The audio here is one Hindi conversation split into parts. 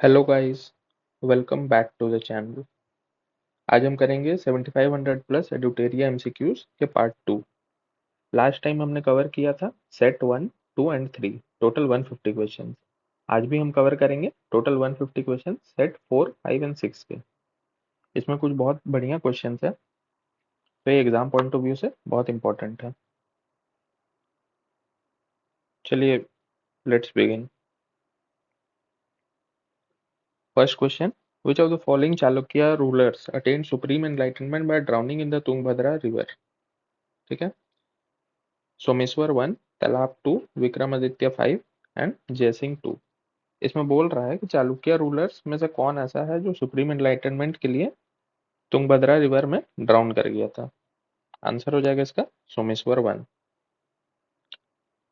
Hello guys, welcome back to the channel. आज हम करेंगे 7500 प्लस एडुटेरिया एमसीक्यूज के पार्ट 2। लास्ट टाइम हमने कवर किया था सेट 1, 2 एंड 3, टोटल 150 क्वेश्चन। आज भी हम कवर करेंगे टोटल 150 क्वेश्चन सेट 4, 5 एंड 6 के। इसमें कुछ बहुत बढ़िया क्वेश्चन है, तो ये एग्जाम पॉइंट ऑफ व्यू से बहुत इंपॉर्टेंट है। चलिए let's begin. First question, which of the following Chalukya rulers attained supreme enlightenment by drowning in the Tungabhadra river? ठीक है, सोमेश्वर 1, तालाब 2, विक्रमादित्य 5 एंड जयसिंह 2। इसमें बोल रहा है कि चालुक्य रूलर्स में से कौन ऐसा है जो सुप्रीम एनलाइटनमेंट के लिए तुंगभद्रा रिवर में ड्राउन कर गया था। आंसर हो जाएगा इसका सोमेश्वर 1।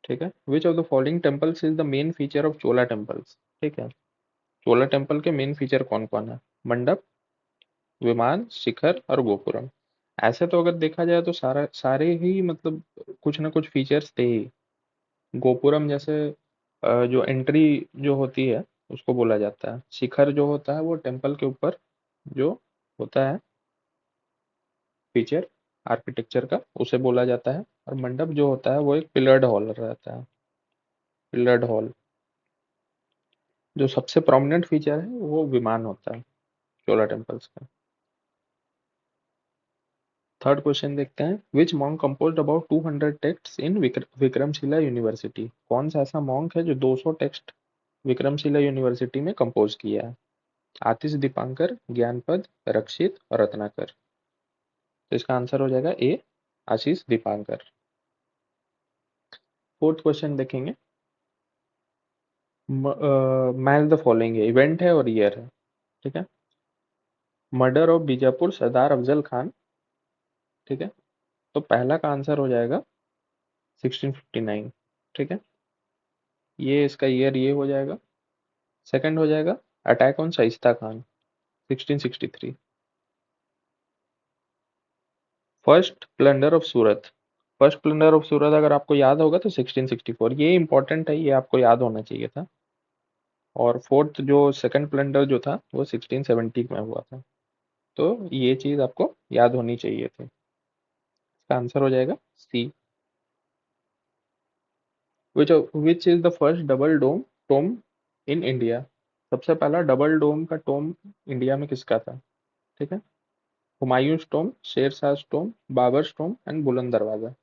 ठीक है, which of the following temples is the main feature of Chola temples. ठीक है, चोला टेम्पल के मेन फीचर कौन कौन है? मंडप, विमान, शिखर और गोपुरम। ऐसे तो अगर देखा जाए तो सारे ही मतलब कुछ ना कुछ फीचर्स थे ही। गोपुरम जैसे जो एंट्री जो होती है उसको बोला जाता है। शिखर जो होता है वो टेम्पल के ऊपर जो होता है फीचर आर्किटेक्चर का, उसे बोला जाता है। और मंडप जो होता है वो एक पिलर्ड हॉल रहता है, पिलर्ड हॉल। जो सबसे प्रोमिनेंट फीचर है वो विमान होता है चोला टेम्पल्स का। थर्ड क्वेश्चन देखते हैं, which monk composed about 200 texts in Vikramshila university. कौन सा ऐसा मॉन्क है जो 200 टेक्स्ट विक्रमशिला यूनिवर्सिटी में कंपोज किया है? आतिश दीपांकर, ज्ञानपद, रक्षित और रत्नाकर। तो इसका आंसर हो जाएगा ए, आशीष दीपांकर। फोर्थ क्वेश्चन देखेंगे, मैच द फॉलोइंग है, इवेंट है और ईयर है। ठीक है, मर्डर ऑफ बीजापुर सरदार अफजल खान। ठीक है, तो पहला का आंसर हो जाएगा 1659। ठीक है, ये इसका ईयर ये हो जाएगा। सेकंड हो जाएगा attack on Shaista Khan 1663। First plunder of Surat, first plunder of Surat अगर आपको याद होगा तो 1664। ये इंपॉर्टेंट है, ये आपको याद होना चाहिए था। और फोर्थ जो सेकंड प्लंडर जो था वो 1670 में हुआ था। तो ये चीज आपको याद होनी चाहिए थी। इसका आंसर हो जाएगा C. Which is the first double dome tomb in India. सबसे पहला डबल डोम का टोम इंडिया में किसका था? ठीक है, Humayun tomb, Sher Shah tomb, Babur tomb and Buland Darwaza.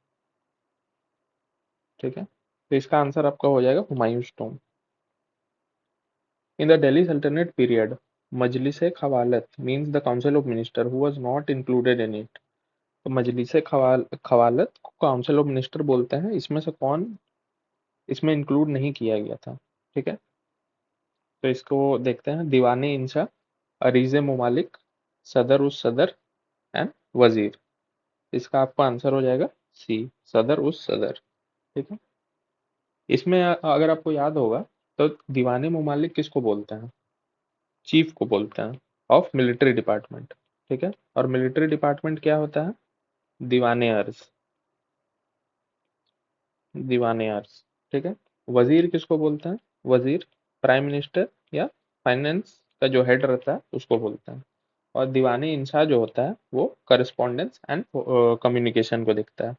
ठीक है, तो इसका आंसर आपका हो जाएगा Humayun tomb. In the Delhi Sultanate period, Majlis Khalwat means the council of minister who was not included in it. तो मजलिस खवालत को काउंसिल ऑफ मिनिस्टर बोलते हैं, इसमें से कौन इसमें इंक्लूड नहीं किया गया था? ठीक है, तो इसको देखते हैं, दीवाने इंशा, अरीज ममालिक, सदर उस सदर एंड वजीर। इसका आपका आंसर हो जाएगा सी, सदर उस सदर। ठीक है, इसमें अगर आपको याद होगा तो दीवाने ममालिक किसको बोलते हैं? चीफ को बोलते हैं ऑफ मिलिट्री डिपार्टमेंट। ठीक है, और मिलिट्री डिपार्टमेंट क्या होता है? दीवाने अर्ज, दीवाने अर्ज। ठीक है, वजीर किसको बोलते हैं? वजीर प्राइम मिनिस्टर या फाइनेंस का जो हेड रहता है उसको बोलते हैं। और दीवाने इंचार्ज जो होता है वो करस्पॉन्डेंस एंड कम्युनिकेशन को देखता है,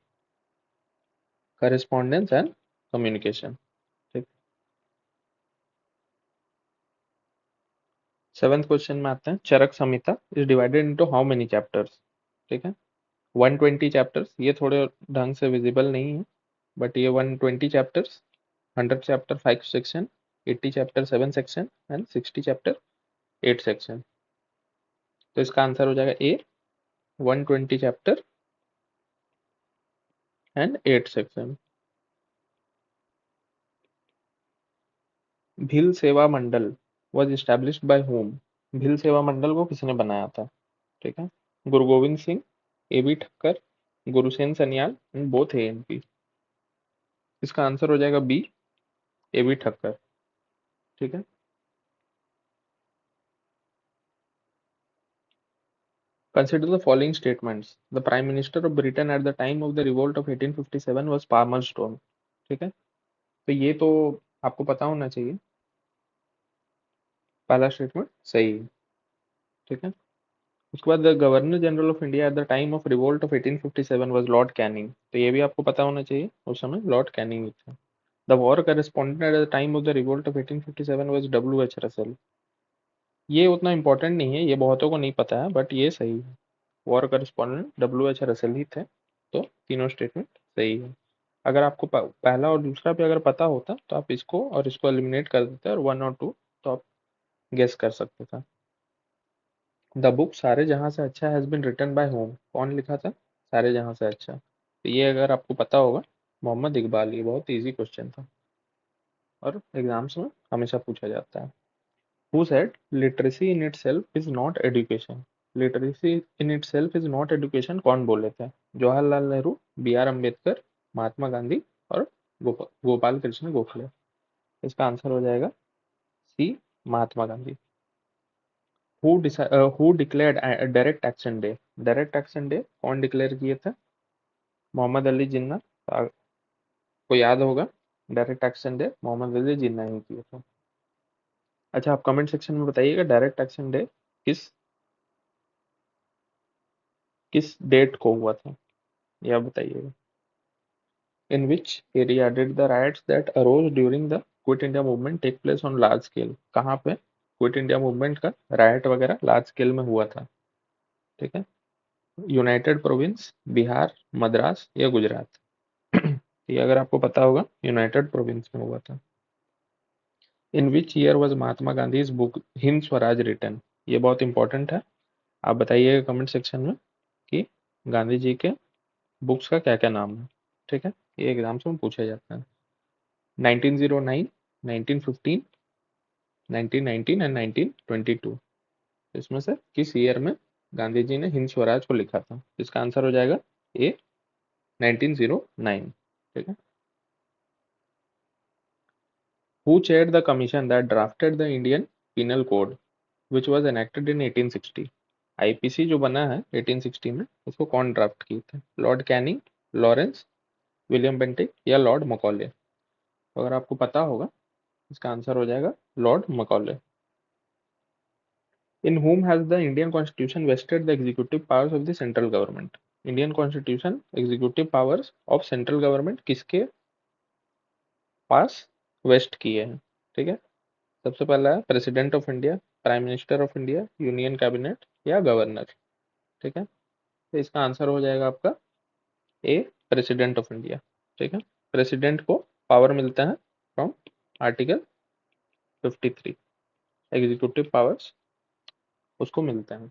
करस्पॉन्डेंस एंड कम्युनिकेशन। ठीक, सेवेंथ क्वेश्चन में आते हैं, Charaka Samhita is divided into how many chapters. ठीक है, 120 चैप्टर्स। ये थोड़े ढंग से विजिबल नहीं है, बट ये 120 chapters, 100 chapter 5 section, 80 chapter 7 section and 60 chapter 8 section. तो इसका आंसर हो जाएगा A, 120 chapter and 8 section. Bhil Seva Mandal was established by whom। Bhil Seva Mandal को किसने बनाया था? ठीक है, Guru Gobind Singh, A B Thakkar, Gurusen Sanyal and both A and B. इसका आंसर हो जाएगा बी, ए बी ठक्कर। ठीक है, consider the following statements, the prime minister of britain at the time of the revolt of 1857 was palmerston। ठीक है, तो ये तो आपको पता होना चाहिए। पहला स्टेटमेंट सही है, ठीक है। उसके बाद the governor general of India at the time of revolt of 1857 was Lord Canning, तो ये भी आपको पता होना चाहिए, उस समय लॉर्ड कैनिंग ही थे। The war correspondent at the time of the revolt of 1857 was W H Russell, ये उतना इंपॉर्टेंट नहीं है, ये बहुतों को नहीं पता है, बट ये सही है। War correspondent W H Russell ही थे, तो तीनों स्टेटमेंट सही है। अगर आपको पहला और दूसरा भी अगर पता होता तो आप इसको और इसको एलिमिनेट कर देते और 1 और 2 तो आप गेस कर सकते थे। द बुक सारे Jahan Se Accha has been written by whom, कौन लिखा था सारे जहां से अच्छा, तो ये अगर आपको पता होगा, मोहम्मद इकबाल, ये बहुत इजी क्वेश्चन था और एग्जाम्स में हमेशा पूछा जाता है। Who said literacy in itself is not education, literacy in itself is not education, कौन बोले थे? जवाहरलाल नेहरू, बी आर अम्बेडकर, महात्मा गांधी और गोपाल कृष्ण गोखले। इसका आंसर हो जाएगा C, Mahatma Gandhi. Who declared direct action day, direct action day कौन डिक्लेयर किए थे? मोहम्मद अली जिन्ना, को याद होगा, direct action day Mohammad Ali Jinnah ही किए थे। अच्छा, आप कमेंट सेक्शन में बताइएगा डायरेक्ट एक्शन डे किस किस डेट को हुआ था, यह बताइएगा। In which area did the riots that arose during the quit India movement take place on large scale, कहाँ पे क्विट इंडिया मूवमेंट का राइट वगैरह लार्ज स्केल में हुआ था, ठीक है। यूनाइटेड प्रोविंस, बिहार, मद्रास या गुजरात, ये अगर आपको पता होगा यूनाइटेड प्रोविंस में हुआ था। In which year was Mahatma Gandhi book Hind Swaraj written, ये बहुत इंपॉर्टेंट है, आप बताइएगा कमेंट सेक्शन में कि गांधी जी के बुक्स का क्या क्या नाम है, ठीक है। ये एग्जाम्स में पूछे जाते हैं। 1909, 1915, 1919 एंड 1922, इसमें से किस ईयर में गांधी जी ने हिंद स्वराज को लिखा था? इसका आंसर हो जाएगा ए, 1909, ठीक है। Who chaired the commission that drafted the Indian penal code which was enacted in 1860, IPC जो बना है 1860 में, उसको कौन ड्राफ्ट किए थे? Lord Canning, Lawrence, William Bentinck या लॉर्ड मकॉले? तो अगर आपको पता होगा, इसका आंसर हो जाएगा lord Macaulay. In whom has the Indian Constitution vested the executive powers of the central government, Indian constitution executive powers of central government किसके पास वेस्ट किए हैं, ठीक है। सबसे पहला है president of India, prime minister of India, union cabinet या गवर्नर, ठीक है। तो इसका आंसर हो जाएगा आपका ए, प्रेसिडेंट ऑफ इंडिया, ठीक है। प्रेसिडेंट को पावर मिलता है फ्रॉम आर्टिकल 53, एग्जीक्यूटिव पावर्स उसको मिलते हैं,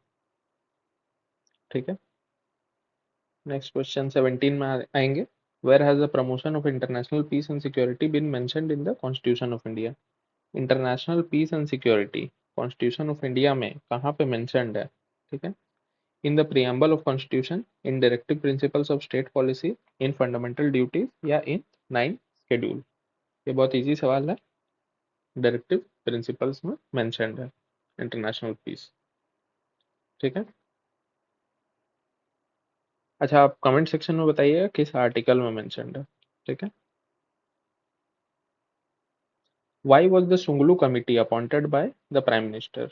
ठीक है। नेक्स्ट क्वेश्चन 17 में आएंगे। Where has the promotion of international peace and security been mentioned in the constitution of India, international peace and security constitution of India में कहाँ पे मेंशन्ड है, ठीक है। In the preamble of constitution, in directive principles of state policy, in fundamental duties या इन 9 शेड्यूल? ये बहुत इजी सवाल है, डायरेक्टिव प्रिंसिपल्स में मेंशन्ड है इंटरनेशनल पीस, ठीक है। अच्छा, आप कमेंट सेक्शन में बताइएगा किस आर्टिकल में मेंशन्ड है, ठीक है। Why was the Shunglu committee appointed by the prime minister,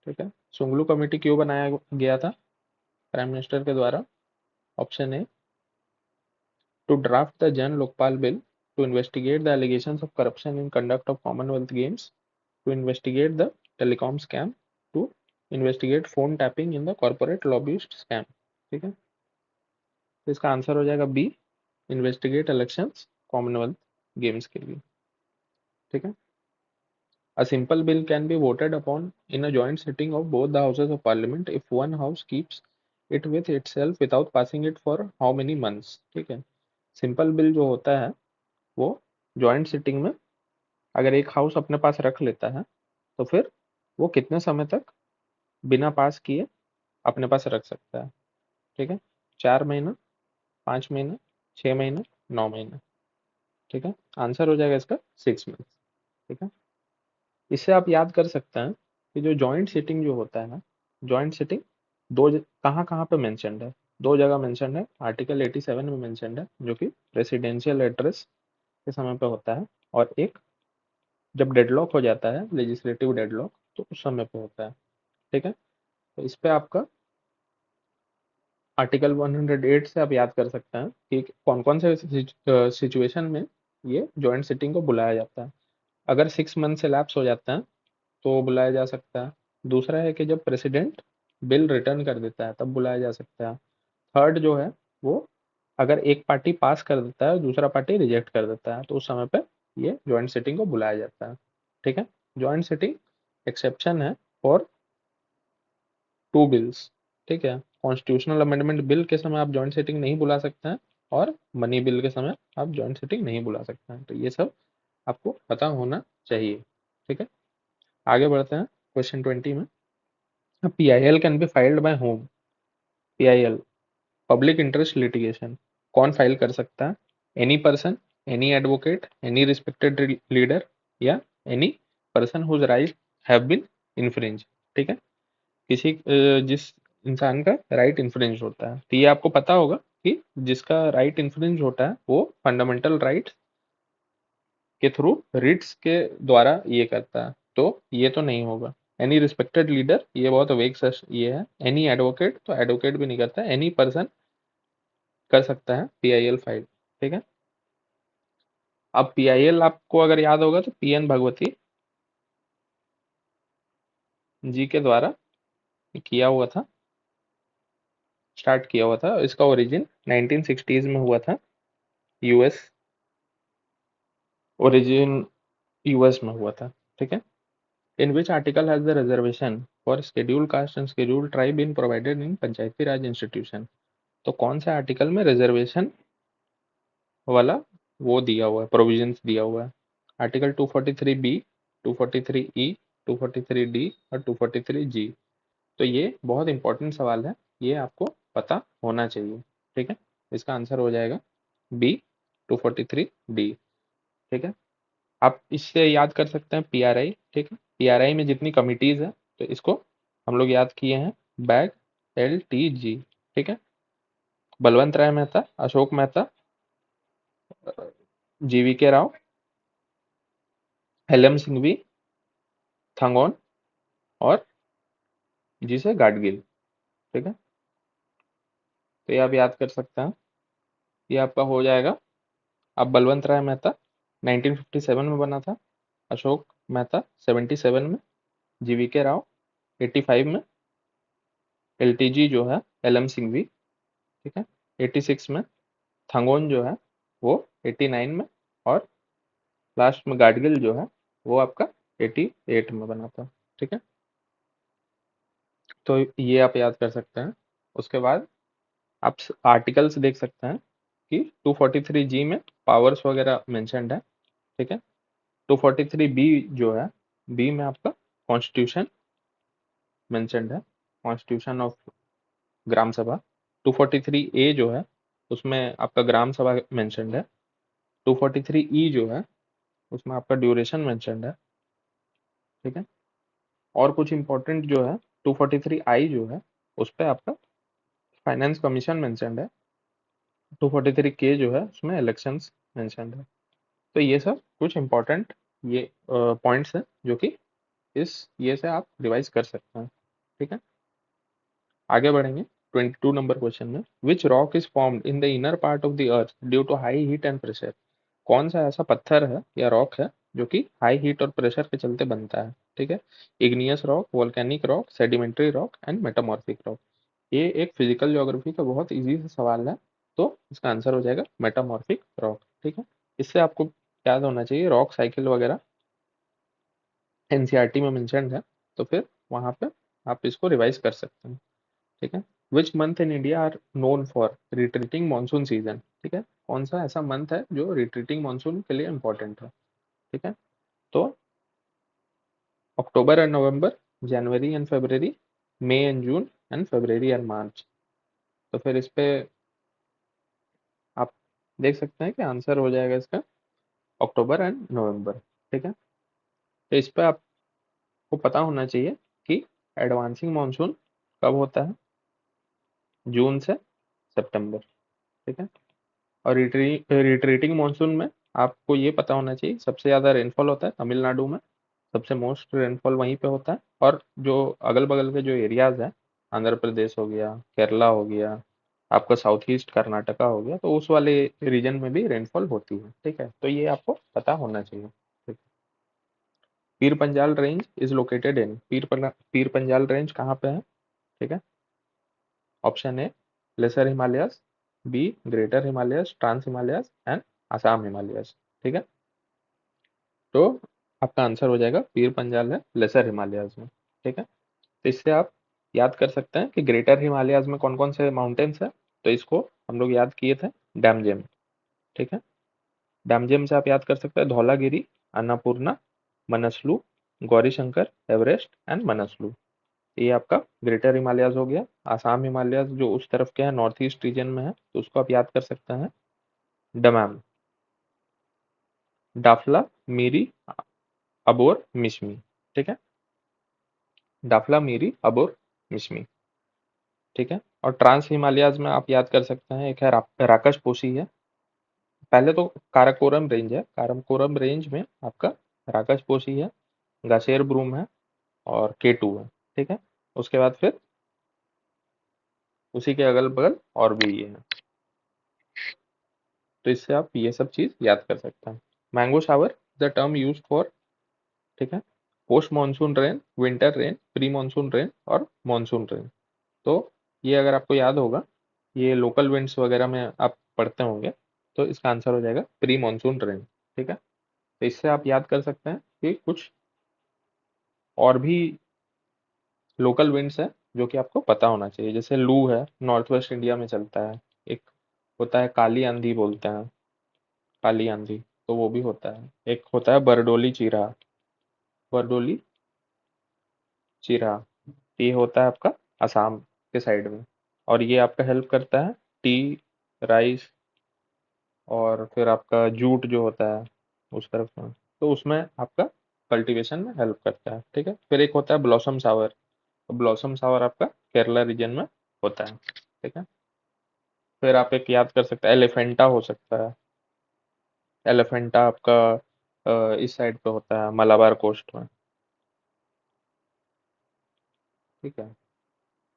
ठीक है। सुंगलू कमिटी क्यों बनाया गया था प्राइम मिनिस्टर के द्वारा? Option A, to draft the Jan Lokpal bill, to investigate the allegations of corruption in conduct of Commonwealth games, to investigate the telecom scam, to investigate phone tapping in the corporate lobbyist scam, ठीक है। तो इसका आंसर हो जाएगा B, investigate elections Commonwealth games के लिए, ठीक है। A simple bill can be voted upon in a joint sitting of both the houses of parliament if one house keeps it with itself without passing it for how many months, ठीक है। सिंपल बिल जो होता है वो जॉइंट सिटिंग में अगर एक हाउस अपने पास रख लेता है तो फिर वो कितने समय तक बिना पास किए अपने पास रख सकता है, ठीक है। 4 महीना, 5 महीना, 6 महीना, 9 महीना, ठीक है। आंसर हो जाएगा इसका 6 मंथ, ठीक है। इससे आप याद कर सकते हैं कि जो जॉइंट सिटिंग जो होता है ना, जॉइंट सिटिंग कहाँ कहाँ पे मेंशन्ड है? दो जगह मेंशन्ड है, आर्टिकल 87 में मेंशन्ड है जो कि प्रेसिडेंशियल एड्रेस के समय पे होता है, और एक जब डेडलॉक हो जाता है, लेजिस्लेटिव डेडलॉक, तो उस समय पे होता है। ठीक है, तो इस पे आपका आर्टिकल 108 से आप याद कर सकते हैं कि कौन कौन से सिचुएशन में ये जॉइंट सिटिंग को बुलाया जाता है। अगर 6 मंथ से लैप्स हो जाता है तो बुलाया जा सकता है। दूसरा है कि जब प्रेसिडेंट बिल रिटर्न कर देता है तब बुलाया जा सकता है। थर्ड जो है वो, अगर एक पार्टी पास कर देता है दूसरा पार्टी रिजेक्ट कर देता है तो उस समय पे ये जॉइंट सिटिंग को बुलाया जाता है। ठीक है, जॉइंट सिटिंग एक्सेप्शन है फॉर 2 बिल्स। ठीक है, कॉन्स्टिट्यूशनल अमेंडमेंट बिल के समय आप जॉइंट सिटिंग नहीं बुला सकते हैं, और मनी बिल के समय आप जॉइंट सिटिंग नहीं बुला सकते हैं। तो ये सब आपको पता होना चाहिए। ठीक है, आगे बढ़ते हैं क्वेश्चन 20 में। PIL can be filed by whom? PIL, public interest litigation, कौन फाइल कर सकता है? Any person, any advocate, any respected leader, या any person whose right have been infringe. ठीक है, किसी जिस इंसान का राइट इन्फ्रिंज होता है। तो ये आपको पता होगा कि जिसका राइट इन्फ्रिंज होता है वो फंडामेंटल राइट के थ्रू रिट्स के द्वारा ये करता है, तो ये तो नहीं होगा। एनी रिस्पेक्टेड लीडर, ये बहुत वेग ये है। एनी एडवोकेट, तो एडवोकेट भी नहीं करता। एनी पर्सन कर सकता है PIL फाइल। ठीक है, अब PIL आपको अगर याद होगा तो PN भगवती जी के द्वारा किया हुआ था, स्टार्ट किया हुआ था। इसका ओरिजिन 1960s में हुआ था। यूएस, ओरिजिन यूएस में हुआ था। ठीक है, in which article has the reservation for schedule caste and schedule tribe been provided in panchayati raj institution? तो कौन से आर्टिकल में रिजर्वेशन वाला वो दिया हुआ है, प्रोविजंस दिया हुआ है? आर्टिकल 243B, 243E, 243D और 243G। तो ये बहुत इंपॉर्टेंट सवाल है, ये आपको पता होना चाहिए। ठीक है, इसका आंसर हो जाएगा B, 243D। ठीक है, आप इससे याद कर सकते हैं PRI। ठीक है, PRI में जितनी कमिटीज है तो इसको हम लोग याद किए हैं, बैग LTG। ठीक है, बलवंत राय मेहता, अशोक मेहता, GVK राव, LM सिंघवी, थंगोन और जी से गाडगिल। ठीक है, तो ये आप याद कर सकते हैं, ये आपका हो जाएगा। अब बलवंत राय मेहता 1957 में बना था, अशोक मेहता 77 में, GVK राव 85 में, LTG जो है LM सिंघवी, ठीक है, 86 में, थंगोन जो है वो 89 में, और लास्ट में गाडगिल जो है वो आपका 88 में बना था। ठीक है, तो ये आप याद कर सकते हैं। उसके बाद आप आर्टिकल्स देख सकते हैं कि 243G में पावर्स वगैरह मेंशन्ड है। ठीक है, 243B जो है, बी में आपका कॉन्स्टिट्यूशन मेंशन्ड है, कॉन्स्टिट्यूशन ऑफ ग्राम सभा। 243A जो है उसमें आपका ग्राम सभा मेंशन्ड है। 243E जो है उसमें आपका ड्यूरेशन मेंशन्ड है। ठीक है, और कुछ इंपॉर्टेंट जो है, 243I जो है उस पर आपका फाइनेंस कमीशन मेंशन्ड है। 243K जो है उसमें इलेक्शंस मेंशन्ड है। तो ये सब कुछ इंपॉर्टेंट ये पॉइंट्स हैं जो कि इस ये से आप रिवाइज कर सकते हैं। ठीक है, आगे बढ़ेंगे 22 नंबर क्वेश्चन में। Which rock is formed in the inner part of the earth due to high heat and pressure? कौन सा ऐसा पत्थर है या रॉक है जो कि हाई हीट और प्रेशर के चलते बनता है? ठीक है, igneous rock, volcanic rock, sedimentary rock and metamorphic rock. ये एक फिजिकल ज्योग्राफी का बहुत इजी सा सवाल है, तो इसका आंसर हो जाएगा मेटामॉर्फिक रॉक। ठीक है, इससे आपको याद होना चाहिए रॉक साइकिल वगैरह NCERT में मेंशन्ड है, तो फिर वहां पे आप इसको रिवाइज कर सकते हैं। ठीक है, which month in India are known for retreating monsoon season? ठीक है, कौन सा ऐसा मंथ है जो रिट्रीटिंग मानसून के लिए इंपॉर्टेंट है? ठीक है, तो October and November, January and February, May and June and February and March. तो फिर इस पे आप देख सकते हैं कि आंसर हो जाएगा इसका अक्टूबर एंड नवंबर। ठीक है, तो इस पे आपको पता होना चाहिए कि एडवांसिंग मानसून कब होता है, जून से सितंबर। ठीक है, और रिट्रीटिंग मानसून में आपको ये पता होना चाहिए सबसे ज़्यादा रेनफॉल होता है तमिलनाडु में, सबसे मोस्ट रेनफॉल वहीं पे होता है, और जो अगल बगल के जो एरियाज हैं, आंध्र प्रदेश हो गया, केरला हो गया, आपका साउथ ईस्ट कर्नाटका हो गया, तो उस वाले रीजन में भी रेनफॉल होती है। ठीक है, तो ये आपको पता होना चाहिए। ठीक। Pir Panjal range is located in, Pir Panjal range कहाँ पे है? ठीक है, option A lesser Himalayas, B greater Himalayas, trans Himalayas and Assam Himalayas. ठीक है, तो आपका आंसर हो जाएगा पीर पंजाल है लेसर हिमालयस में। ठीक है, तो इससे आप याद कर सकते हैं कि ग्रेटर हिमालयस में कौन कौन से माउंटेन्स है। तो इसको हम लोग याद किए थे डैमजेम। ठीक है, डैमजेम से आप याद कर सकते हैं धौलागिरी, अन्नपूर्णा, मनसलू, गौरीशंकर, एवरेस्ट एंड मनसलू। ये आपका ग्रेटर हिमालयस हो गया। आसाम हिमालयस जो उस तरफ के हैं, नॉर्थ ईस्ट रीजन में है, तो उसको आप याद कर सकते हैं डमैम, डाफला, मीरी, अबोर, मिश्मी। ठीक है, डाफला, मीरी, अबोर, मिश्मी। ठीक है, और ट्रांस हिमालयाज में आप याद कर सकते हैं एक है राकश पोशी है। पहले तो काराकोरम रेंज है, काराकोरम रेंज में आपका राकश पोशी है, गासेर ब्रूम है और केटू है। ठीक है, उसके बाद फिर उसी के अगल बगल और भी ये है। तो इससे आप ये सब चीज याद कर सकते हैं। Mango shower the term used for, ठीक है, post monsoon rain, winter rain, pre monsoon rain और मानसून रेन। तो ये अगर आपको याद होगा, ये लोकल विंड्स वगैरह में आप पढ़ते होंगे, तो इसका आंसर हो जाएगा प्री मानसून रेन। ठीक है, तो इससे आप याद कर सकते हैं कि कुछ और भी लोकल विंड्स है जो कि आपको पता होना चाहिए। जैसे लू है, नॉर्थ वेस्ट इंडिया में चलता है। एक होता है काली आंधी बोलते हैं, काली आंधी, तो वो भी होता है। एक होता है बरडोली चीरा, बरडोली चीरा, ये होता है आपका असम के साइड में, और ये आपका हेल्प करता है टी, राइस और फिर आपका जूट जो होता है उस तरफ में, तो उसमें आपका कल्टीवेशन में हेल्प करता है। ठीक है, फिर एक होता है ब्लॉसम सावर, तो ब्लॉसम सावर आपका केरला रीजन में होता है। ठीक है, फिर आप एक याद कर सकते हैं एलिफेंटा हो सकता है, एलिफेंटा आपका इस साइड पे होता है मलाबार कोस्ट में। ठीक है,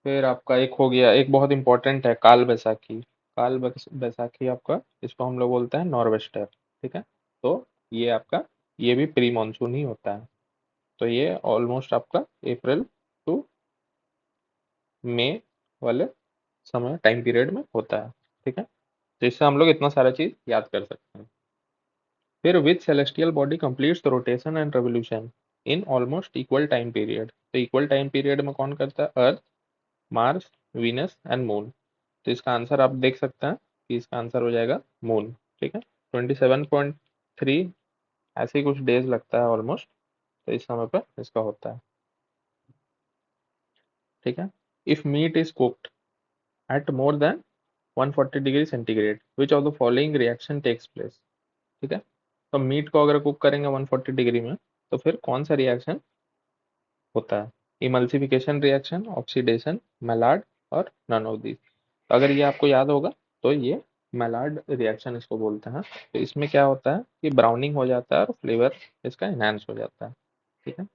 फिर आपका एक हो गया, एक बहुत इंपॉर्टेंट है काल बैसाखी, बैसाखी आपका, इसको हम लोग बोलते हैं नॉर्वेस्टर। ठीक है, तो ये आपका, ये भी प्री मानसून ही होता है। तो ये ऑलमोस्ट आपका अप्रैल टू मई वाले समय टाइम पीरियड में होता है। ठीक है, तो इससे हम लोग इतना सारा चीज याद कर सकते हैं। फिर which celestial body completes the rotation and revolution in almost equal time period, तो इक्वल टाइम पीरियड में कौन करता है? Earth, Mars, Venus and moon. तो इसका आंसर आप देख सकते हैं कि इसका आंसर हो जाएगा मून। ठीक है, 27.3 ऐसे ही कुछ डेज लगता है ऑलमोस्ट, तो इस समय पर इसका होता है। ठीक है, if meat is cooked at more than 140 degree centigrade which of the following reaction takes place. ठीक है, तो मीट को अगर कुक करेंगे 140 डिग्री में, तो फिर कौन सा रिएक्शन होता है? इमल्सिफिकेशन रिएक्शन, ऑक्सीडेशन, मेलार्ड और नन ऑफ दीज। तो अगर ये आपको याद होगा, तो ये मेलार्ड रिएक्शन इसको बोलते हैं। तो इसमें क्या होता है कि ब्राउनिंग हो जाता है और फ्लेवर इसका एनहांस हो जाता है। ठीक है,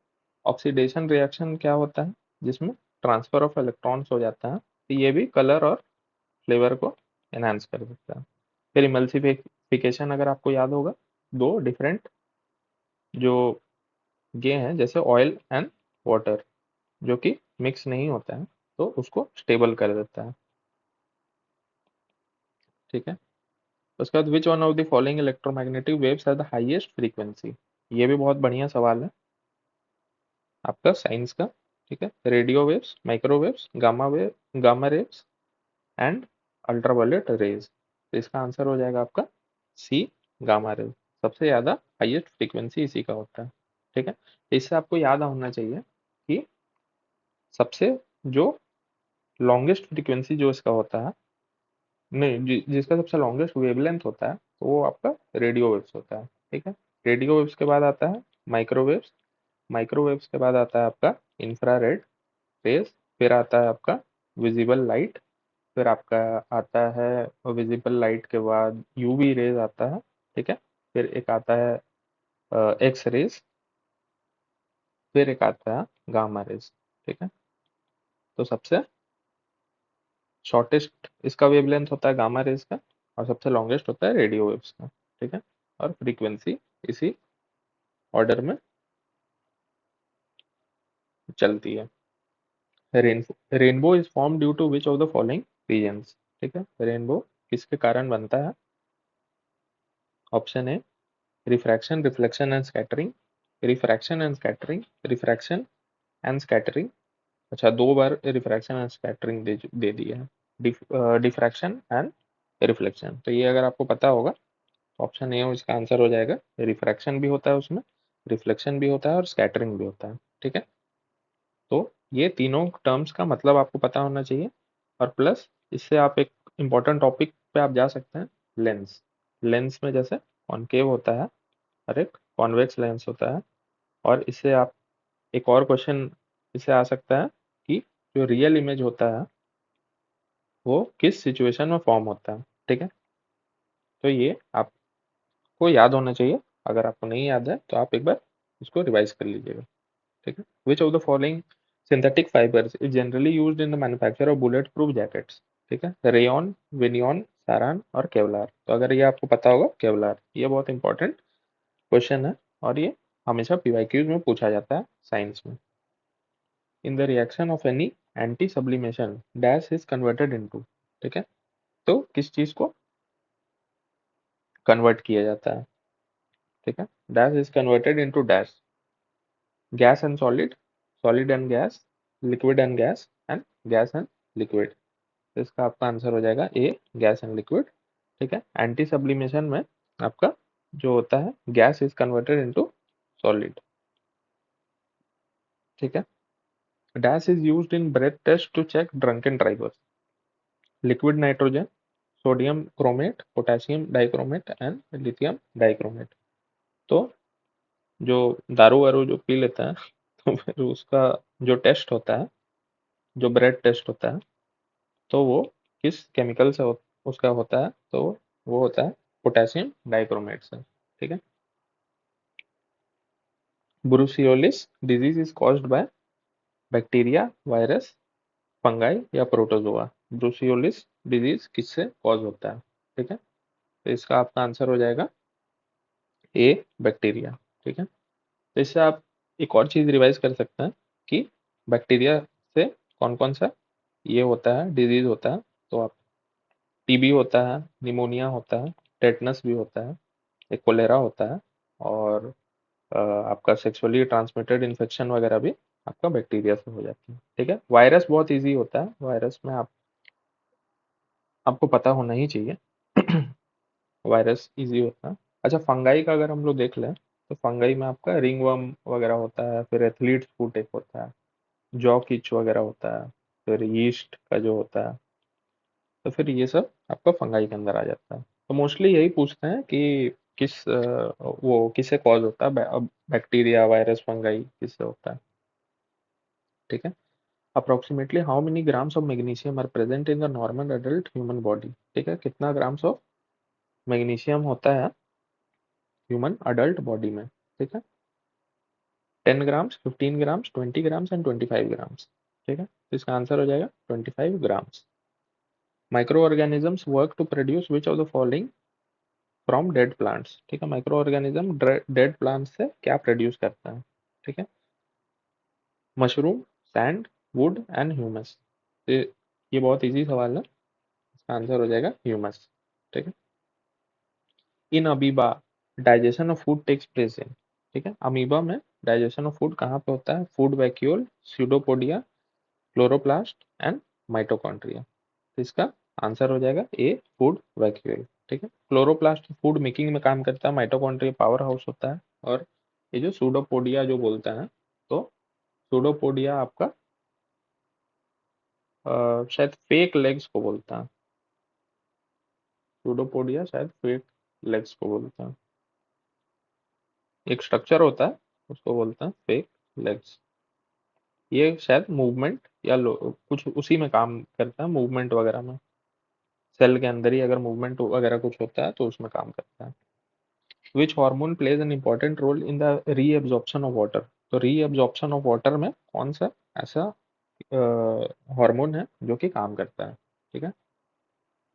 ऑक्सीडेशन रिएक्शन क्या होता है? जिसमें ट्रांसफर ऑफ इलेक्ट्रॉन्स हो जाता है, तो ये भी कलर और फ्लेवर को एनहांस कर देता है। फिर इमल्सिफिकेशन अगर आपको याद होगा, दो डिफरेंट जो ये हैं, जैसे ऑयल एंड वाटर, जो कि मिक्स नहीं होता है, तो उसको स्टेबल कर देता है। ठीक है, उसके बाद विच one of the following electromagnetic waves have the highest frequency. ये भी बहुत बढ़िया सवाल है आपका साइंस का। ठीक है, radio waves, microwaves, gamma रेव्स and ultraviolet rays. तो इसका आंसर हो जाएगा आपका सी, गामा रे। सबसे ज्यादा हाईएस्ट फ्रीक्वेंसी इसी का होता है। ठीक है, तो इससे आपको याद होना चाहिए कि सबसे जो लॉन्गेस्ट फ्रीक्वेंसी जो इसका होता है, नहीं जिसका सबसे लॉन्गेस्ट वेवलेंथ होता है, तो वो आपका रेडियो वेव्स होता है। ठीक है, रेडियो वेव्स के बाद आता है माइक्रोवेव्स, माइक्रोवेव्स के बाद आता है आपका इंफ्रारेड रेज, फिर आता है आपका विजिबल लाइट, फिर आपका आता है विजिबल लाइट के बाद यूवी रेज आता है। ठीक है, फिर एक आता है एक्स रेज, फिर एक आता है गामा रेज। ठीक है, तो सबसे शॉर्टेस्ट इसका वेवलेंथ होता है गामा रेज का, और सबसे लॉन्गेस्ट होता है रेडियो वेव्स का। ठीक है, और फ्रीक्वेंसी इसी ऑर्डर में चलती है। Rainbow is form due to which of the following reasons. ठीक है, रेनबो किसके कारण बनता है? Option A refraction, reflection and scattering, refraction and scattering, refraction and scattering. अच्छा, दो बार रिफ्रैक्शन एंड स्कैटरिंग दे दिया है, डिफ्रैक्शन एंड रिफ्लेक्शन। तो ये अगर आपको पता होगा तो ऑप्शन ए इसका आंसर हो जाएगा। रिफ्रैक्शन भी होता है उसमें, रिफ्लेक्शन भी होता है और स्कैटरिंग भी होता है। ठीक है, तो ये तीनों टर्म्स का मतलब आपको पता होना चाहिए, और प्लस इससे आप एक इम्पॉर्टेंट टॉपिक पे आप जा सकते हैं, लेंस। लेंस में जैसे कॉनकेव होता है और एक कॉन्वेक्स लेंस होता है, और इससे आप एक और क्वेश्चन इससे आ सकता है कि जो रियल इमेज होता है वो किस सिचुएशन में फॉर्म होता है। ठीक है, तो ये आपको याद होना चाहिए। अगर आपको नहीं याद है तो आप एक बार इसको रिवाइज कर लीजिएगा। ठीक है, which of the following synthetic fibres is generally used in the manufacture of bullet proof jackets. ठीक है, रेयन, विनियन, सारान और केवलार। तो अगर ये आपको पता होगा केवलार, ये बहुत इंपॉर्टेंट क्वेश्चन है, और ये हमेशा पीवाईक्यूज में पूछा जाता है साइंस में। In the reaction of any anti sublimation dash is converted into. ठीक है, तो किस चीज को कन्वर्ट किया जाता है? ठीक है, dash is converted into dash, gas and solid, solid and gas, liquid and gas and gas and liquid. तो इसका आपका आंसर हो जाएगा ए, गैस एंड लिक्विड। ठीक है, एंटी सब्लिमेशन में आपका जो होता है gas is converted into solid. ठीक है, dash is used in breath test to check drunken drivers, liquid nitrogen, sodium chromate, potassium dichromate and lithium dichromate. तो जो दारू वारू जो पी लेता है तो फिर उसका जो टेस्ट होता है, जो ब्रेथ टेस्ट होता है, तो वो किस केमिकल से उसका होता है? तो वो होता है पोटेशियम डाइक्रोमेट से। ठीक है, brucellosis disease is caused by bacteria, virus, fungi या प्रोटोजोआ। ब्रुसियोलिस डिजीज किससे कॉज होता है? ठीक है, तो इसका आपका आंसर हो जाएगा ए, बैक्टीरिया। ठीक है, तो इससे आप एक और चीज रिवाइज कर सकते हैं कि बैक्टीरिया से कौन कौन सा ये होता है, डिजीज होता है। तो आप टीबी होता है, निमोनिया होता है, टेटनस भी होता है, एक कोलेरा होता है, और आपका सेक्सुअली ट्रांसमिटेड इन्फेक्शन वगैरह भी आपका बैक्टीरिया से हो जाती है। ठीक है, वायरस बहुत इजी होता है, वायरस में आपको पता होना ही चाहिए। वायरस इजी होता है। अच्छा, फंगाई का अगर हम लोग देख लें तो फंगाई में आपका रिंगवर्म वगैरह होता है, फिर एथलीट्स फुट एक होता है, जॉ किच वगैरह होता है, फिर यीस्ट का जो होता है, तो फिर ये सब आपका फंगाई के अंदर आ जाता है। तो मोस्टली यही पूछते हैं कि वो किससे कॉज होता है, बैक्टीरिया, वायरस, फंगाई किससे होता है। ठीक है, approximately how many grams of magnesium are present in the normal adult human body. ठीक है, कितना ग्राम्स ऑफ मैग्नीशियम होता है ह्यूमन अडल्ट बॉडी में? ठीक है, 10 grams, 15 grams, 20 grams and 25 grams. ठीक है, तो इसका आंसर हो जाएगा 25 grams. Micro organisms work to produce which of the following from dead plants. ठीक है, माइक्रो ऑर्गेनिज्म डेड प्लांट से क्या प्रोड्यूस करता है? ठीक है, mushroom, sand, would and humus. ये बहुत इजी सवाल है, इसका आंसर हो जाएगा ह्यूमस। ठीक है, in amoeba digestion of food takes place in. ठीक है, अमीबा में डाइजेशन ऑफ फूड कहाँ पे होता है? Food vacuole, pseudopodia, chloroplast and mitochondria. तो इसका आंसर हो जाएगा ए, फूड वैक्यूल। ठीक है, क्लोरोप्लास्ट फूड मेकिंग में काम करता है, माइटोकॉन्ड्रिया पावर हाउस होता है, और ये जो सूडोपोडिया जो बोलते हैं, तो सूडोपोडिया आपका शायद फेक लेग्स को बोलता है। सूडोपोडिया शायद फेक लेग्स को बोलता है, एक स्ट्रक्चर होता है उसको बोलते हैं फेक लेग्स। ये शायद मूवमेंट या कुछ उसी में काम करता है, मूवमेंट वगैरह में, सेल के अंदर ही अगर मूवमेंट वगैरह कुछ होता है तो उसमें काम करता है। Which hormone plays an important role in the reabsorption of water. तो रीएब्जॉर्प्शन ऑफ वाटर में कौन सा ऐसा हार्मोन है जो कि काम करता है? ठीक है,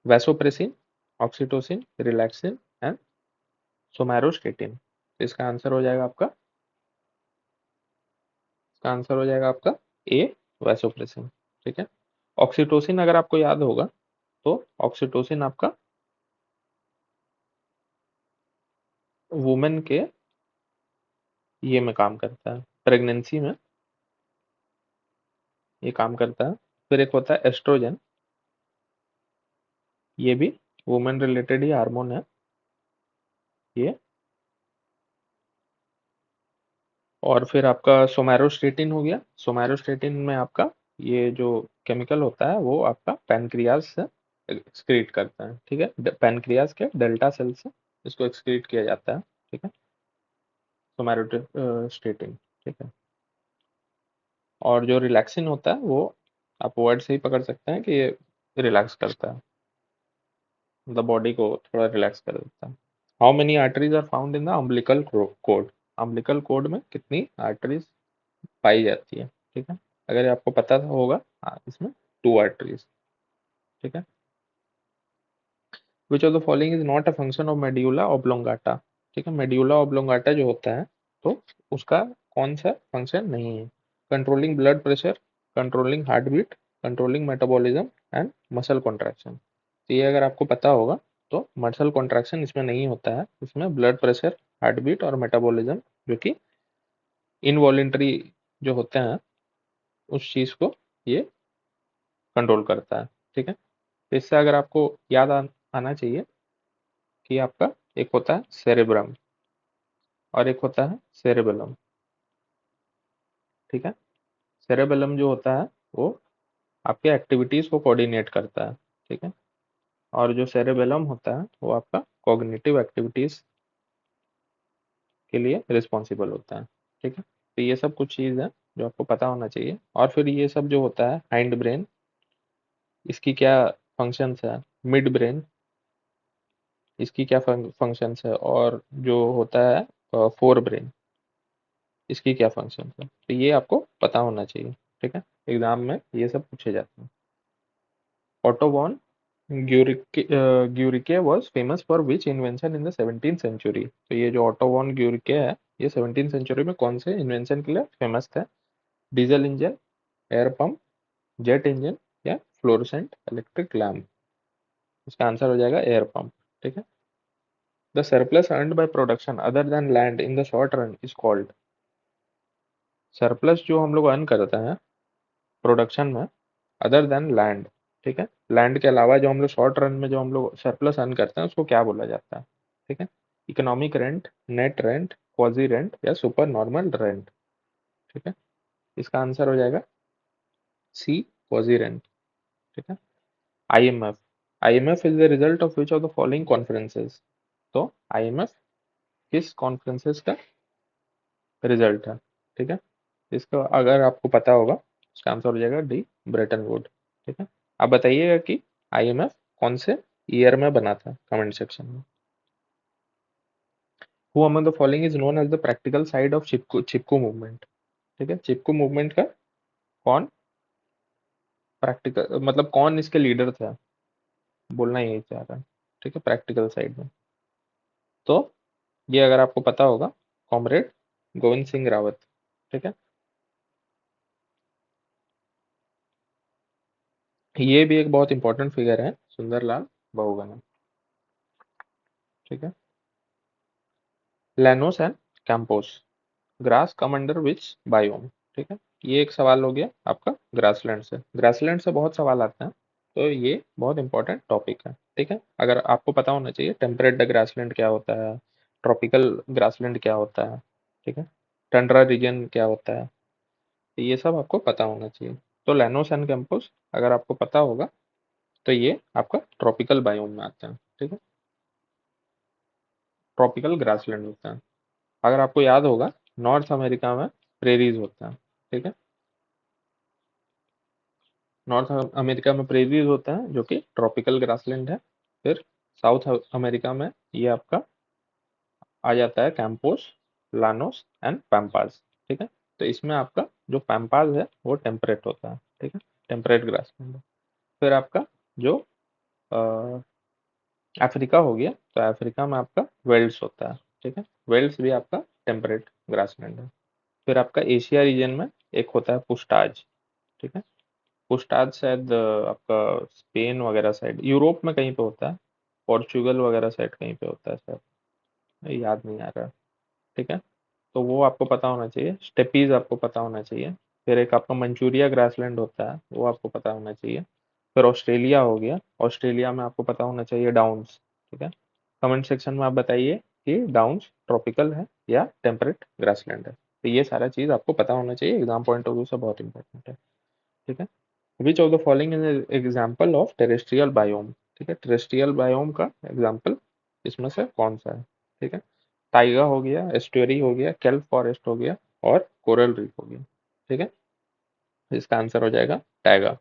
वैसोप्रेसिन, ऑक्सीटोसिन, रिलैक्सिन एंड सोमैरोस्टेटिन। इसका आंसर हो जाएगा आपका, इसका आंसर हो जाएगा आपका ए, वैसोप्रेसिन। ठीक है, ऑक्सीटोसिन अगर आपको याद होगा तो ऑक्सीटोसिन आपका वुमेन के ये में काम करता है, प्रेगनेंसी में ये काम करता है। फिर एक होता है एस्ट्रोजन, ये भी वुमेन रिलेटेड ही हार्मोन है ये। और फिर आपका सोमैरोस्टेटिन हो गया। सोमैरोस्टेटिन में आपका ये जो केमिकल होता है वो आपका पैनक्रियाज से एक्सक्रीट करता है। ठीक है, पैनक्रियाज के डेल्टा सेल से इसको एक्सक्रीट किया जाता है। ठीक है, सोमैरोस्टेटिन। ठीक है, और जो रिलैक्सिन होता है वो आप वर्ड से ही पकड़ सकते हैं कि ये रिलैक्स करता है, मतलब बॉडी को थोड़ा रिलैक्स कर देता है। How many arteries are found in the umbilical cord? Umbilical cord में कितनी आर्टरीज पाई जाती है? ठीक है, अगर ये आपको पता होगा, हाँ, इसमें 2 आर्टरीज। ठीक है, which of the following is not a function of medulla oblongata? ठीक है, मेड्यूला ऑब्लोंगाटा जो होता है तो उसका कौन सा फंक्शन नहीं है? Controlling blood pressure, controlling heart beat, controlling metabolism and muscle contraction. तो ये अगर आपको पता होगा तो मसल कॉन्ट्रैक्शन इसमें नहीं होता है, इसमें ब्लड प्रेशर, हार्ट बीट और मेटाबॉलिज्म जो कि इनवॉलेंटरी जो होते हैं उस चीज को ये कंट्रोल करता है। ठीक है, तो इससे अगर आपको याद आना चाहिए कि आपका एक होता है सेरेब्रम और एक होता है सेरेबेलम। ठीक है, सेरेबेलम जो होता है वो आपके एक्टिविटीज को कोऑर्डिनेट करता है। ठीक है, और जो सेरेबेलम होता है वो आपका कॉग्निटिव एक्टिविटीज के लिए रिस्पॉन्सिबल होता है। ठीक है, तो ये सब कुछ चीज़ है जो आपको पता होना चाहिए। और फिर ये सब जो होता है हाइंड ब्रेन, इसकी क्या फंक्शंस है? मिड ब्रेन, इसकी क्या फंक्शंस है? और जो होता है फोर ब्रेन, इसकी क्या फंक्शंस है? तो ये आपको पता होना चाहिए। ठीक है, एग्जाम में ये सब पूछे जाते हैं। Otto von Guericke was famous for which invention in the 17th century? तो ये जो ऑटो वॉन ग्यूरिके है ये 17th सेंचुरी में कौन से इन्वेंशन के लिए फेमस थे? Diesel engine, air pump, jet engine या फ्लोरेसेंट इलेक्ट्रिक लैम्प? इसका आंसर हो जाएगा एयर पंप। ठीक है, the surplus earned by production other than land in the short run is called. Surplus जो हम लोग अर्न करते हैं प्रोडक्शन में अदर देन लैंड, ठीक है, लैंड के अलावा जो हम लोग शॉर्ट रन में जो हम लोग सरप्लस अर्न करते हैं उसको क्या बोला जाता है? ठीक है, economic rent, net rent, quasi rent या सुपर नॉर्मल रेंट? ठीक है, इसका आंसर हो जाएगा सी, क्वाजी रेंट। ठीक है, IMF, IMF is the result of which of the following conferences? तो आईएमएफ किस कॉन्फ्रेंसेस का रिजल्ट है? ठीक है, इसका अगर आपको पता होगा इसका आंसर हो जाएगा डी, ब्रेटन वुड। ठीक है, आप बताइएगा कि आईएमएफ कौन से ईयर में बना था, कमेंट सेक्शन में। Who among the following is known as the practical side of Chipko Chipko movement? ठीक है, चिपकू मूवमेंट का कौन प्रैक्टिकल मतलब कौन इसके लीडर थे, बोलना यही चाह रहा है। ठीक है, प्रैक्टिकल साइड में तो ये अगर आपको पता होगा, कॉमरेड गोविंद सिंह रावत। ठीक है, ये भी एक बहुत इंपॉर्टेंट फिगर है, सुंदरलाल बहुगुणा। ठीक है, लैनोस and Campos, grass come under which biome? ठीक है, ये एक सवाल हो गया आपका ग्रासलैंड से। ग्रासलैंड से बहुत सवाल आते हैं तो ये बहुत इंपॉर्टेंट टॉपिक है। ठीक है, अगर आपको पता होना चाहिए टेम्परेट ग्रासलैंड क्या होता है, ट्रॉपिकल ग्रासलैंड क्या होता है, ठीक है, टंड्रा रीजन क्या होता है, तो ये सब आपको पता होना चाहिए। तो लैनोस एंड कैंपोस अगर आपको पता होगा तो ये आपका ट्रॉपिकल बायोम में आता है। ठीक है, ट्रॉपिकल ग्रासलैंड होता है। अगर आपको याद होगा नॉर्थ अमेरिका में प्रेरीज होता है। ठीक है, नॉर्थ अमेरिका में प्रेरीज होता है जो कि ट्रॉपिकल ग्रासलैंड है। फिर साउथ अमेरिका में ये आपका आ जाता है कैंपोस, लानोस एंड पैम्पास। ठीक है, तो इसमें आपका जो पैम्पास है वो टेम्परेट होता है। ठीक है, टेम्परेट ग्रासलैंड है। फिर आपका जो अफ्रीका हो गया, तो अफ्रीका में आपका वेल्स होता है। ठीक है, वेल्स भी आपका टेम्परेट ग्रासलैंड है। फिर आपका एशिया रीजन में एक होता है पुस्ताज। ठीक है, पुस्ताज शायद आपका स्पेन वगैरह साइड, यूरोप में कहीं पे होता है, पोर्चुगल वगैरह साइड कहीं पे होता है शायद, याद नहीं आ रहा। ठीक है, तो वो आपको पता होना चाहिए। स्टेपीज आपको पता होना चाहिए। फिर एक आपका मंचूरिया ग्रासलैंड होता है, वो आपको पता होना चाहिए। फिर ऑस्ट्रेलिया हो गया, ऑस्ट्रेलिया में आपको पता होना चाहिए डाउन्स। ठीक है, कमेंट सेक्शन में आप बताइए कि डाउन्स ट्रॉपिकल है या टेम्परेट ग्रासलैंड है। तो ये सारा चीज़ आपको पता होना चाहिए, एग्जाम पॉइंट ऑफ व्यू से बहुत इंपॉर्टेंट है। ठीक है, which of the following is example of terrestrial biome. ठीक है, टेरेस्ट्रियल बायोम का एग्जाम्पल इसमें से कौन सा है? ठीक है, टाइगा हो गया, एस्टुअरी हो गया, केल्प फॉरेस्ट हो गया और कोरल रीफ हो गया। ठीक है, इसका आंसर हो जाएगा टाइगा,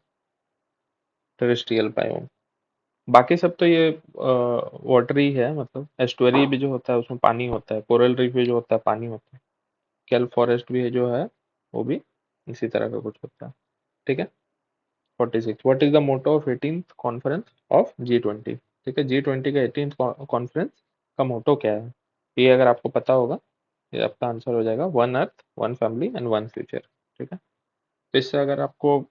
टेरेस्ट्रियल बायोम। बाकी सब तो ये वाटरी है, मतलब एस्टुअरी भी जो होता है उसमें पानी होता है, कोरल रीफ भी जो होता है पानी होता है, केल्प फॉरेस्ट भी जो है वो भी इसी तरह का कुछ होता है। ठीक है, 46, what is the motto of 18th conference of G20? ठीक है, G20 का 18th कॉन्फ्रेंस का मोटो क्या है? ये अगर आपको पता होगा, ये आपका आंसर हो जाएगा one earth, one family and one future. ठीक है, तो इससे अगर आपको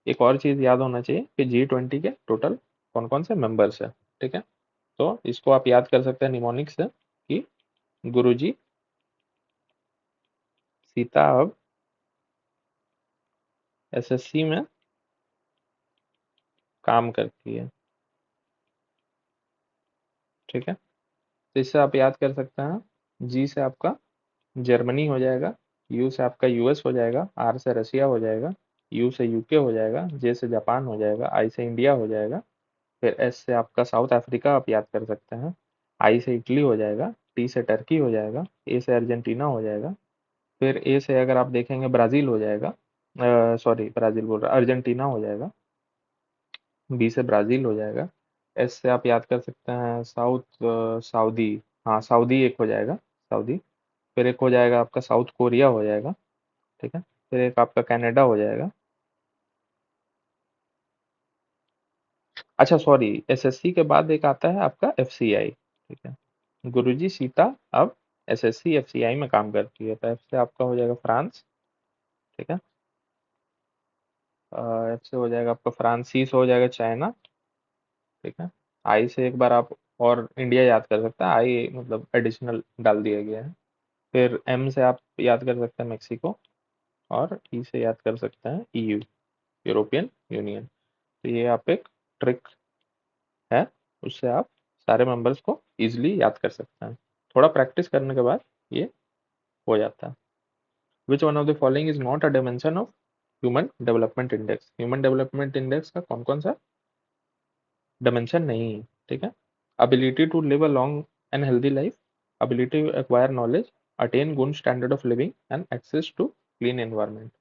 एक और चीज याद होना चाहिए कि G20 के टोटल कौन कौन से मेंबर्स है। ठीक है, तो इसको आप याद कर सकते हैं निमोनिक से कि गुरुजी, सीता अब एसएससी में काम करती है। ठीक है, तो इससे आप याद कर सकते हैं, जी से आपका जर्मनी हो जाएगा, यू से आपका यूएस हो जाएगा, आर से रशिया हो जाएगा, यू से यूके हो जाएगा, जे से जापान हो जाएगा, आई से इंडिया हो जाएगा। फिर एस से आपका साउथ अफ्रीका आप याद कर सकते हैं, आई से इटली हो जाएगा, टी से टर्की हो जाएगा, ए से अर्जेंटीना हो जाएगा। फिर ए से अगर आप देखेंगे ब्राज़ील हो जाएगा, सॉरी ब्राज़ील बोल रहा, अर्जेंटीना हो जाएगा। बी से ब्राज़ील हो जाएगा। एस से आप याद कर सकते हैं साउथ, सऊदी, हाँ सऊदी एक हो जाएगा, सऊदी। फिर एक हो जाएगा आपका साउथ कोरिया हो जाएगा। ठीक है, फिर एक आपका कनाडा हो जाएगा। अच्छा सॉरी, एसएससी के बाद एक आता है आपका एफसीआई। ठीक है, गुरुजी सीता अब एसएससी एफसीआई में काम करती है, तो एफ से आपका हो जाएगा फ्रांस। ठीक है, एफ से हो जाएगा आपका फ्रांस, सी से हो जाएगा चाइना। ठीक है, आई से एक बार आप और इंडिया याद कर सकते हैं, आई मतलब एडिशनल डाल दिया गया है। फिर एम से आप याद कर सकते हैं मेक्सिको, और ई से याद कर सकते हैं ईयू, यूरोपियन यूनियन। तो ये आप एक ट्रिक है, उससे आप सारे मेंबर्स को इजीली याद कर सकते हैं। थोड़ा प्रैक्टिस करने के बाद ये हो जाता है। Which one of the following is not a dimension of human development index? Human development index का कौन कौन सा डायमेंशन नहीं है? ठीक है, ability to live a long and healthy life, ability to acquire knowledge, attain good standard of living and access to clean environment.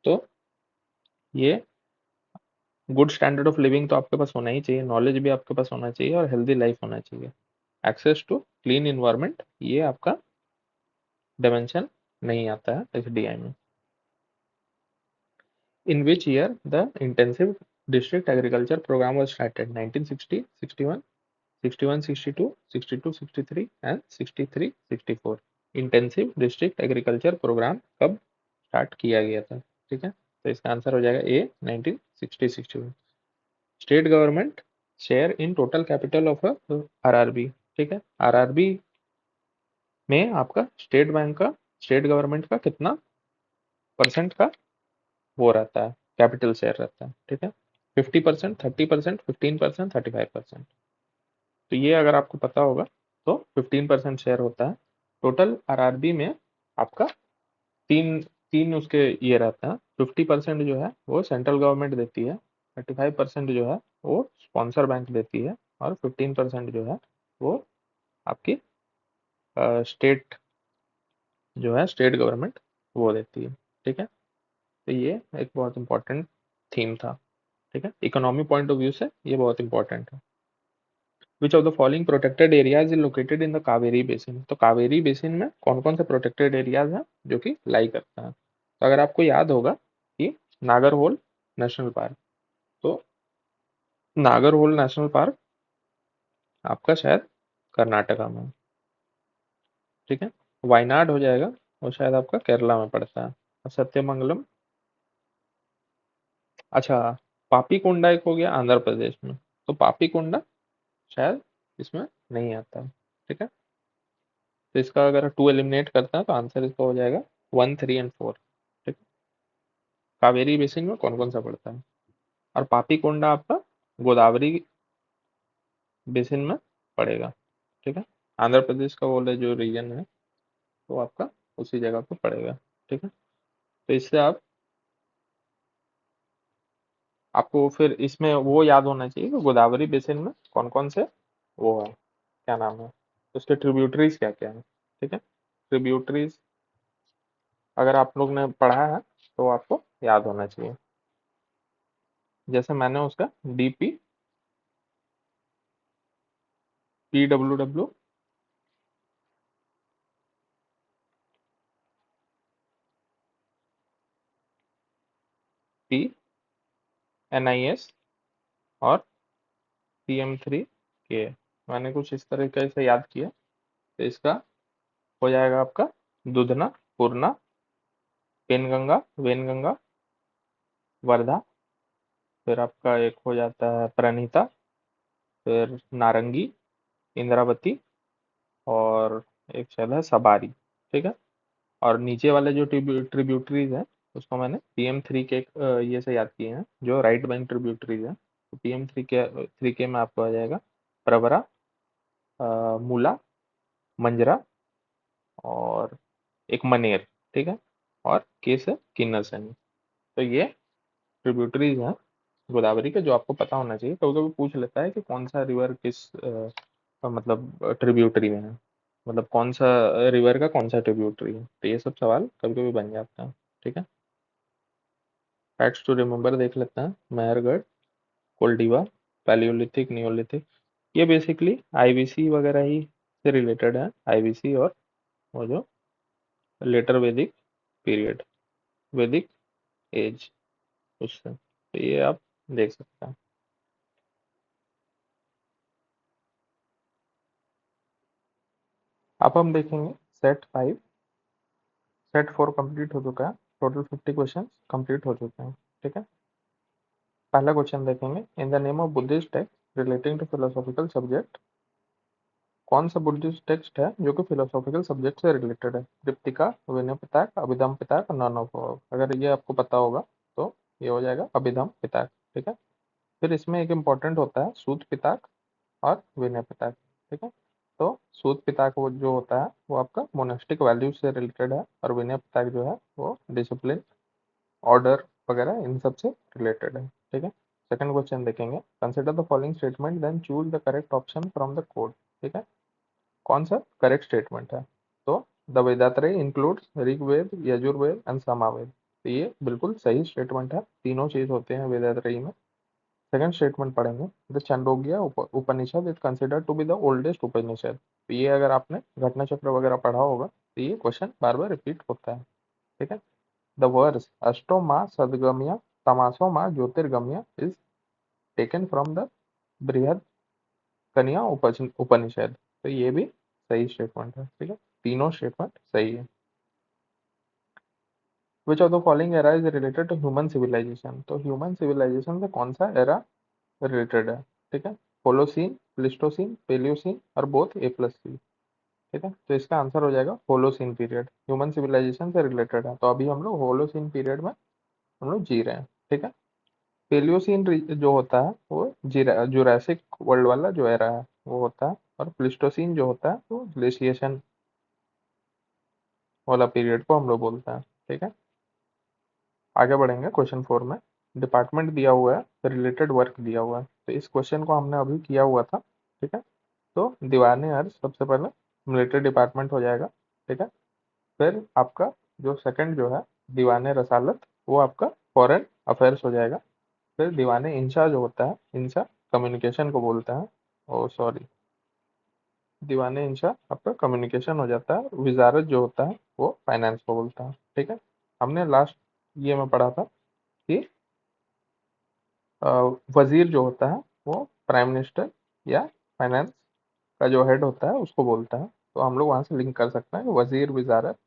तो ये गुड स्टैंडर्ड ऑफ लिविंग तो आपके पास होना ही चाहिए, नॉलेज भी आपके पास होना चाहिए और हेल्दी लाइफ होना चाहिए। एक्सेस टू क्लीन इन्वायरमेंट ये आपका डायमेंशन नहीं आता है एसडीआई में। In which year the intensive district agriculture programme was started? 1960, 61, 61, 62, 62, 63 and 63, 64। Intensive district agriculture programme कब स्टार्ट किया गया था? ठीक है, तो इसका आंसर हो जाएगा ए 1960, 61। State government share in total capital of RRB. ठीक है, आरआरबी में आपका स्टेट बैंक का, स्टेट गवर्नमेंट का कितना परसेंट का वो रहता है, कैपिटल शेयर रहता है? ठीक है, 50%, 30%, 15%, 35%। तो ये अगर आपको पता होगा तो 15% शेयर होता है। टोटल आरआरबी में आपका तीन तीन उसके ये रहता है। 50% जो है वो सेंट्रल गवर्नमेंट देती है, 35% जो है वो स्पॉन्सर बैंक देती है, और 15% जो है वो आपकी स्टेट जो है, स्टेट गवर्नमेंट वो देती है। ठीक है, तो ये एक बहुत इंपॉर्टेंट थीम था। ठीक है, इकोनॉमी पॉइंट ऑफ व्यू से ये बहुत इंपॉर्टेंट है। Which of the following protected areas is located in the Kaveri basin. तो कावेरी बेसिन में कौन कौन से प्रोटेक्टेड एरियाज हैं जो कि लाई करता है। तो अगर आपको याद होगा कि नागरहोल नेशनल पार्क, तो नागरहोल नेशनल पार्क आपका शायद कर्नाटका में है, ठीक है। वायनाड हो जाएगा, वो शायद आपका केरला में पड़ता है। और सत्यमंगलम, अच्छा, पापीकोंडा एक हो गया आंध्र प्रदेश में, तो पापीकोंडा शायद इसमें नहीं आता है, ठीक है। तो इसका अगर टू एलिमिनेट करते हैं तो आंसर इसका हो जाएगा 1, 3 और 4, ठीक है। कावेरी बेसिन में कौन कौन सा पड़ता है, और पापीकोंडा आपका गोदावरी बेसिन में पड़ेगा, ठीक है। आंध्र प्रदेश का वो जो रीजन है वो आपका उसी जगह पे पड़ेगा, ठीक है। तो इससे आपको फिर इसमें वो याद होना चाहिए कि गोदावरी बेसिन में कौन कौन से वो है, क्या नाम है, उसके ट्रिब्यूटरीज क्या क्या है, ठीक है। ट्रिब्यूटरीज अगर आप लोग ने पढ़ा है तो आपको याद होना चाहिए। जैसे मैंने उसका डीपी, पीडब्ल्यूडब्ल्यू, पी, एनआईएस और PM3 के, मैंने कुछ इस तरीके से याद किया। तो इसका हो जाएगा आपका दुधना, पूर्णा, पेनगंगा, वेनगंगा, वर्धा, फिर आपका एक हो जाता है प्रणीता, फिर नारंगी, इंद्रावती, और एक शायद है सबारी, ठीक है। और नीचे वाले जो ट्रिब्यूटरीज हैं उसको मैंने PM3 के ये से याद किए हैं, जो राइट बैंक ट्रिब्यूटरीज हैं। तो PM3 के में आपको आ जाएगा प्रवरा, मूला, मंजरा, और एक मनेर, ठीक है। और के से किन्नर सैनी। तो ये ट्रिब्यूटरीज हैं गोदावरी के, जो आपको पता होना चाहिए। कभी कभी पूछ लेता है कि कौन सा रिवर किस मतलब ट्रिब्यूटरी में है, मतलब कौन सा रिवर का कौन सा ट्रिब्यूटरी है, तो ये सब सवाल कभी कभी बन जाता है, ठीक है। फैक्ट्स टू रिमेम्बर देख लेते हैं। मेहरगढ़, कोल्डिवा, पैलियोलिथिक, नियोलिथिक, ये बेसिकली IBC वगैरह ही से रिलेटेड है। IBC और वो जो लेटर वैदिक पीरियड, वैदिक एज, उससे तो ये आप देख सकते हैं। अब हम देखेंगे सेट 5। सेट 4 कंप्लीट हो चुका है। टोटल 50 क्वेश्चन कंप्लीट हो चुके हैं, ठीक है। पहला क्वेश्चन देखेंगे। In the name of Buddhist text relating to philosophical subject, कौन सा बुद्धिस्ट टेक्स्ट है जो कि फिलोसॉफिकल सब्जेक्ट से रिलेटेड है। ट्रिप्टिका, विनय पिटक, अभिधम पिटक, नन ऑफ। अगर ये आपको पता होगा तो ये हो जाएगा अभिधम पिटक, ठीक है। फिर इसमें एक इम्पॉर्टेंट होता है सूत पिटक और विनय पिटक, ठीक है। तो सूत पिटक वो जो होता है वो आपका मोनेस्टिक वैल्यूज से रिलेटेड है, और विनय पिटक जो है वो डिसिप्लिन, ऑर्डर वगैरह इन सब से रिलेटेड है, ठीक है। सेकंड क्वेश्चन देखेंगे। Consider the following statement then choose the correct option from the code, ठीक है। कौन सा करेक्ट स्टेटमेंट है। तो the Vedatraya includes Rigveda, Yajurveda and Samaveda. तो ये बिल्कुल सही स्टेटमेंट है, तीनों चीज होते हैं वेदात्रयी में। सेकंड स्टेटमेंट पढ़ेंगे। The Chandogya Upanishad is considered to be the oldest Upanishad. तो ये अगर आपने घटना चक्र वगैरह पढ़ा होगा तो ये क्वेश्चन बार बार रिपीट होता है, ठीक है। द वर्स अष्टो माँ सदगम्य तमासो माँ ज्योतिर्गम्य इज टेकन फ्रॉम द बृहद कन्या उपनिषद। तो ये भी सही स्टेटमेंट है, ठीक है। तीनों स्टेटमेंट सही है। Which of the following era is related to human civilization. तो ह्यूमन सिविलाइजेशन से कौन सा एरा रिलेटेड है, ठीक है। होलोसीन, प्लिस्टोसीन, पेलियोसीन और बोथ A+C, ठीक है। तो इसका आंसर हो जाएगा होलोसीन पीरियड, ह्यूमन सिविलाइजेशन से रिलेटेड है। तो अभी हम लोग होलोसीन पीरियड में हम लोग जी रहे हैं, ठीक है। पेलियोसीन जो होता है वो जुरासिक वर्ल्ड वाला जो एरा है वो होता है, और प्लिस्टोसीन जो होता है वो ग्लेशिएशन वाला पीरियड को हम लोग बोलते हैं, ठीक है। आगे बढ़ेंगे क्वेश्चन 4 में। डिपार्टमेंट दिया हुआ है, रिलेटेड वर्क दिया हुआ है। तो इस क्वेश्चन को हमने अभी किया हुआ था, ठीक है। तो दीवाने अर्ज सबसे पहले मिलिट्री डिपार्टमेंट हो जाएगा, ठीक है। फिर आपका जो सेकंड जो है दीवाने रसालत, वो आपका फॉरेन अफेयर्स हो जाएगा। फिर दीवाने इंशा जो होता है, इंशा कम्युनिकेशन को बोलते हैं। ओ सॉरी, दीवाने इंशा आपका कम्युनिकेशन हो जाता है, विजारत जो होता है वो फाइनेंस को बोलता है। ठीक है, हमने लास्ट ये में पढ़ा था कि अ, वजीर जो होता है वो प्राइम मिनिस्टर या फाइनेंस का जो हेड होता है उसको बोलता है। तो हम लोग वहां से लिंक कर सकते हैं कि वजीर विजारत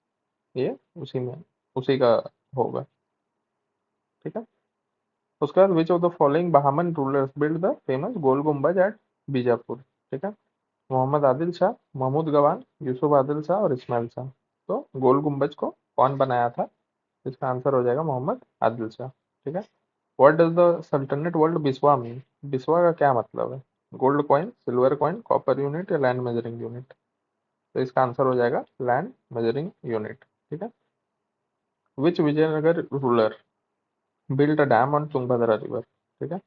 ये उसी में उसी का होगा। ठीक है, उसके बाद which of the following Bahmani rulers build the famous Gol Gumbaz at Bijapur. ठीक है, मोहम्मद आदिल शाह, महमूद गवान, यूसुफ आदिल शाह और इस्माइल शाह। तो गोल गुम्बज को कौन बनाया था? इसका आंसर हो जाएगा मोहम्मद आदिल शाह। ठीक है, what does the sultanate word biswa mean? Biswa का क्या मतलब है? Gold coin, silver coin, copper unit या लैंड मेजरिंग यूनिट? तो इसका आंसर हो जाएगा लैंड मेजरिंग यूनिट। ठीक है, which Vijayanagara ruler built a dam on Tungabhadra river? ठीक है,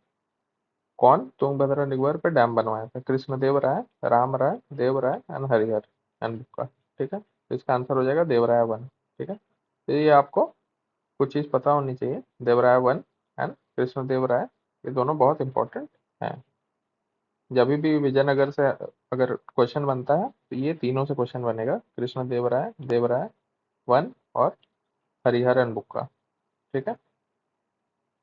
कौन तुंगभद्रा रिवर पे डैम बनवाया था? Krishnadeva Raya, Rama Raya, Deva Raya and Harihara and Bukka. ठीक है, तो इसका आंसर हो जाएगा देवराय वन। ठीक है, तो ये आपको कुछ चीज पता होनी चाहिए। देवराय वन एंड कृष्णदेव राय, ये दोनों बहुत इंपॉर्टेंट हैं। जब भी विजयनगर से अगर क्वेश्चन बनता है तो ये तीनों से क्वेश्चन बनेगा, कृष्णदेव राय, देवराय वन और हरिहर एंड बुक्का। ठीक है,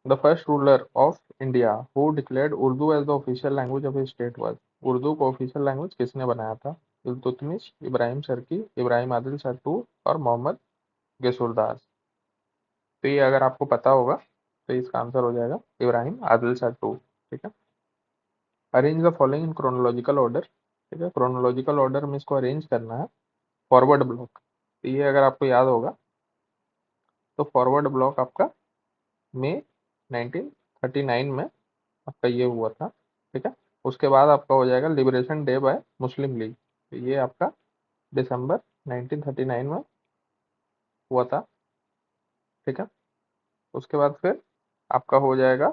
the first ruler of India who declared Urdu as the official language of his state was? Urdu को ऑफिशियल लैंग्वेज किसने बनाया था? इल्तुतमिश, इब्राहिम शर्की, इब्राहिम आदिल शाह टू और मोहम्मद गसूरदास। तो ये अगर आपको पता होगा तो इसका आंसर हो जाएगा इब्राहिम आदिल शाह टू। ठीक है, arrange the following in chronological order. ठीक है, क्रोनोलॉजिकल ऑर्डर में इसको अरेंज करना है। फॉरवर्ड ब्लॉक, तो ये अगर आपको याद होगा तो फॉरवर्ड ब्लॉक आपका मई 1939 में आपका ये हुआ था। ठीक है, उसके बाद आपका हो जाएगा लिबरेशन डे बाय मुस्लिम लीग, तो ये आपका दिसंबर 1939 में हुआ था। ठीक है, उसके बाद फिर आपका हो जाएगा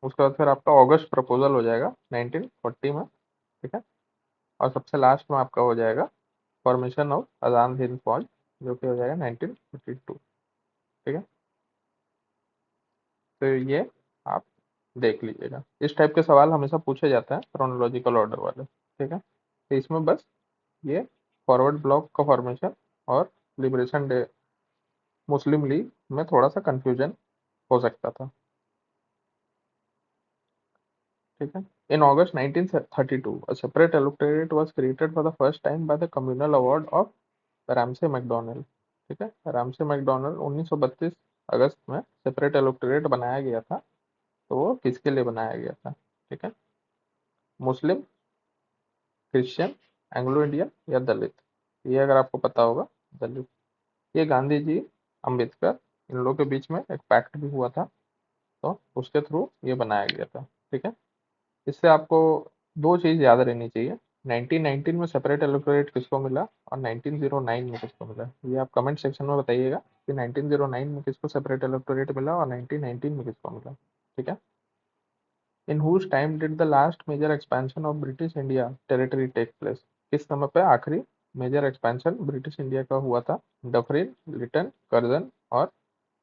उसके बाद फिर आपका अगस्त प्रपोजल हो जाएगा 1940 में। ठीक है, और सबसे लास्ट में आपका हो जाएगा फॉर्मेशन ऑफ आजाद हिंद फौज, जो कि हो जाएगा 1952। ठीक है, तो ये आप देख लीजिएगा, इस टाइप के सवाल हमेशा पूछे जाते हैं क्रोनोलॉजिकल ऑर्डर वाले। ठीक है, तो इसमें बस ये फॉरवर्ड ब्लॉक का फॉर्मेशन और लिबरेशन डे मुस्लिम लीग में थोड़ा सा कंफ्यूजन हो सकता था। ठीक है, इन August 1932 a separate electorate was created for the first time by the communal award of Ramsay MacDonald. ठीक है, रामसे मैकडॉनल्ड 1932 अगस्त में सेपरेट इलेक्टोरेट बनाया गया था। तो वो किसके लिए बनाया गया था? ठीक है, मुस्लिम, क्रिश्चियन, एंग्लो इंडियन या दलित? ये अगर आपको पता होगा, दलित। ये गांधी जी, अंबेडकर, इन लोगों के बीच में एक पैक्ट भी हुआ था, तो उसके थ्रू ये बनाया गया था। ठीक है, इससे आपको दो चीज याद रहनी चाहिए। 1919 में सेपरेट इलेक्टोरेट किसको मिला और 1909 में किसको मिला? ये आप कमेंट सेक्शन में बताइएगा कि 1909 में किसको सेपरेट इलेक्टोरेट मिला और 1919 में किसको मिला। ठीक है, in whose time did the last major expansion of British India territory take place? किस समय पे आखिरी मेजर एक्सपेंशन ब्रिटिश इंडिया का हुआ था? डफरिन, लिटन, कर्जन और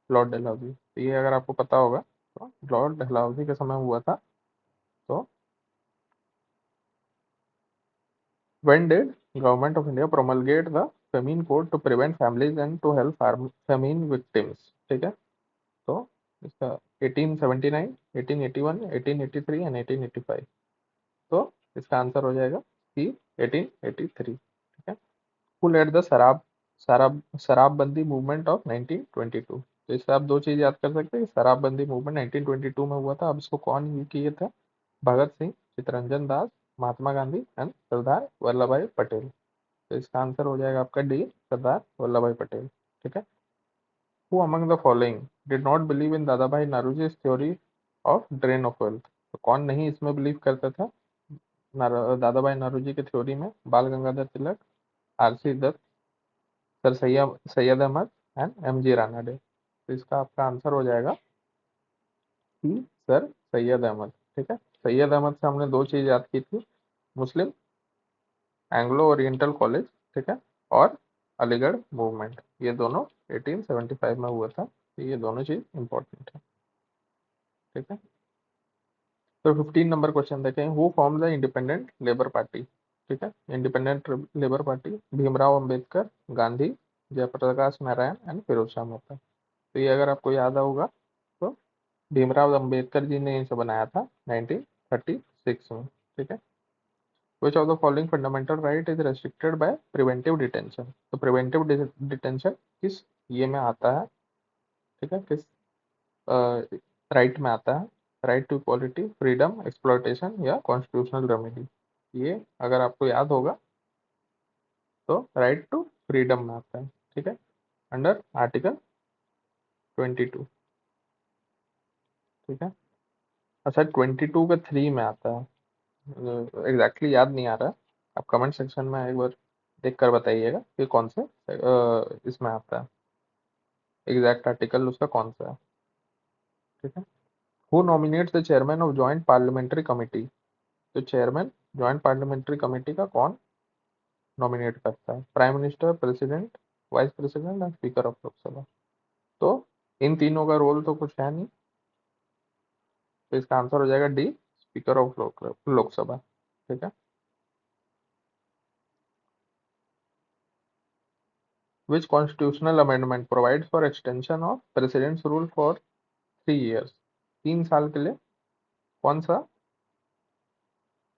लॉर्ड डलहौजी? तो ये अगर आपको पता होगा तो लॉर्ड डलहौजी के समय हुआ था। तो when did government of India promulgate the famine code to prevent families and to help famine victims? ठीक है, तो इसका 1879, 1881, 1883 एंड 1885। तो इसका आंसर हो जाएगा सी, 1883। ठीक है, हु लेड द शराबबंदी मूवमेंट ऑफ 1922? तो इससे आप दो चीज याद कर सकते हैं, शराबबंदी मूवमेंट 1922 में हुआ था। अब इसको कौन ये किए थे? भगत सिंह, चित्तरंजन दास, महात्मा गांधी एंड सरदार वल्लभ भाई पटेल। तो इसका आंसर हो जाएगा आपका डी, सरदार वल्लभ भाई पटेल। ठीक है, who among the following did not believe in Dadabhai Naoroji theory of drain of wealth? तो कौन नहीं इसमें बिलीव करता था दादा भाई नारोजी के थ्योरी में? Bal Gangadhar Tilak, RC Dutt, sir Syed Ahmad and M G Ranade. तो इसका आपका आंसर हो जाएगा सी, सर सैयद अहमद। ठीक है, सैयद अहमद से हमने दो चीज याद की थी, मुस्लिम एंग्लो ओरिएंटल कॉलेज, ठीक है, और अलीगढ़ मूवमेंट, ये दोनों 1875 में हुआ था। तो ये दोनों चीज इंपॉर्टेंट है। ठीक है, तो 15 नंबर क्वेश्चन देखें, who form the independent labour party. ठीक है, independent labour party, Bhimrao Ambedkar, Gandhi, Jayaprakash Narayan and Firoz Shah Mehta. तो ये अगर आपको याद होगा तो भीमराव अंबेडकर जी ने इसे बनाया था 1936 में। ठीक है, which of the following fundamental right is restricted by preventive detention. तो प्रिवेंटिव डिटेंशन किस ये में आता है, ठीक है, किस राइट में आता है? Right to equality, freedom, exploitation या कॉन्स्टिट्यूशनल रेमेडी। ये अगर आपको याद होगा तो राइट टू फ्रीडम में आता है। ठीक है, अंडर आर्टिकल 22। ठीक है, अच्छा 22 का 3 में आता है, एग्जैक्टली याद नहीं आ रहा है, आप कमेंट सेक्शन में एक बार देख कर बताइएगा कि कौन से इसमें आता है, एग्जैक्ट आर्टिकल उसका कौन सा है। ठीक है, who nominates the chairman of joint parliamentary committee. तो चेयरमैन जॉइंट पार्लियामेंट्री कमेटी का कौन नॉमिनेट करता है? Prime minister, president, vice president और स्पीकर ऑफ लोकसभा। तो इन तीनों का रोल तो कुछ है नहीं, तो इसका आंसर हो जाएगा डी, स्पीकर ऑफ लोकसभा। ठीक है, which constitutional amendment provide for extension of president's rule for 3 years। 3 साल के लिए कौन सा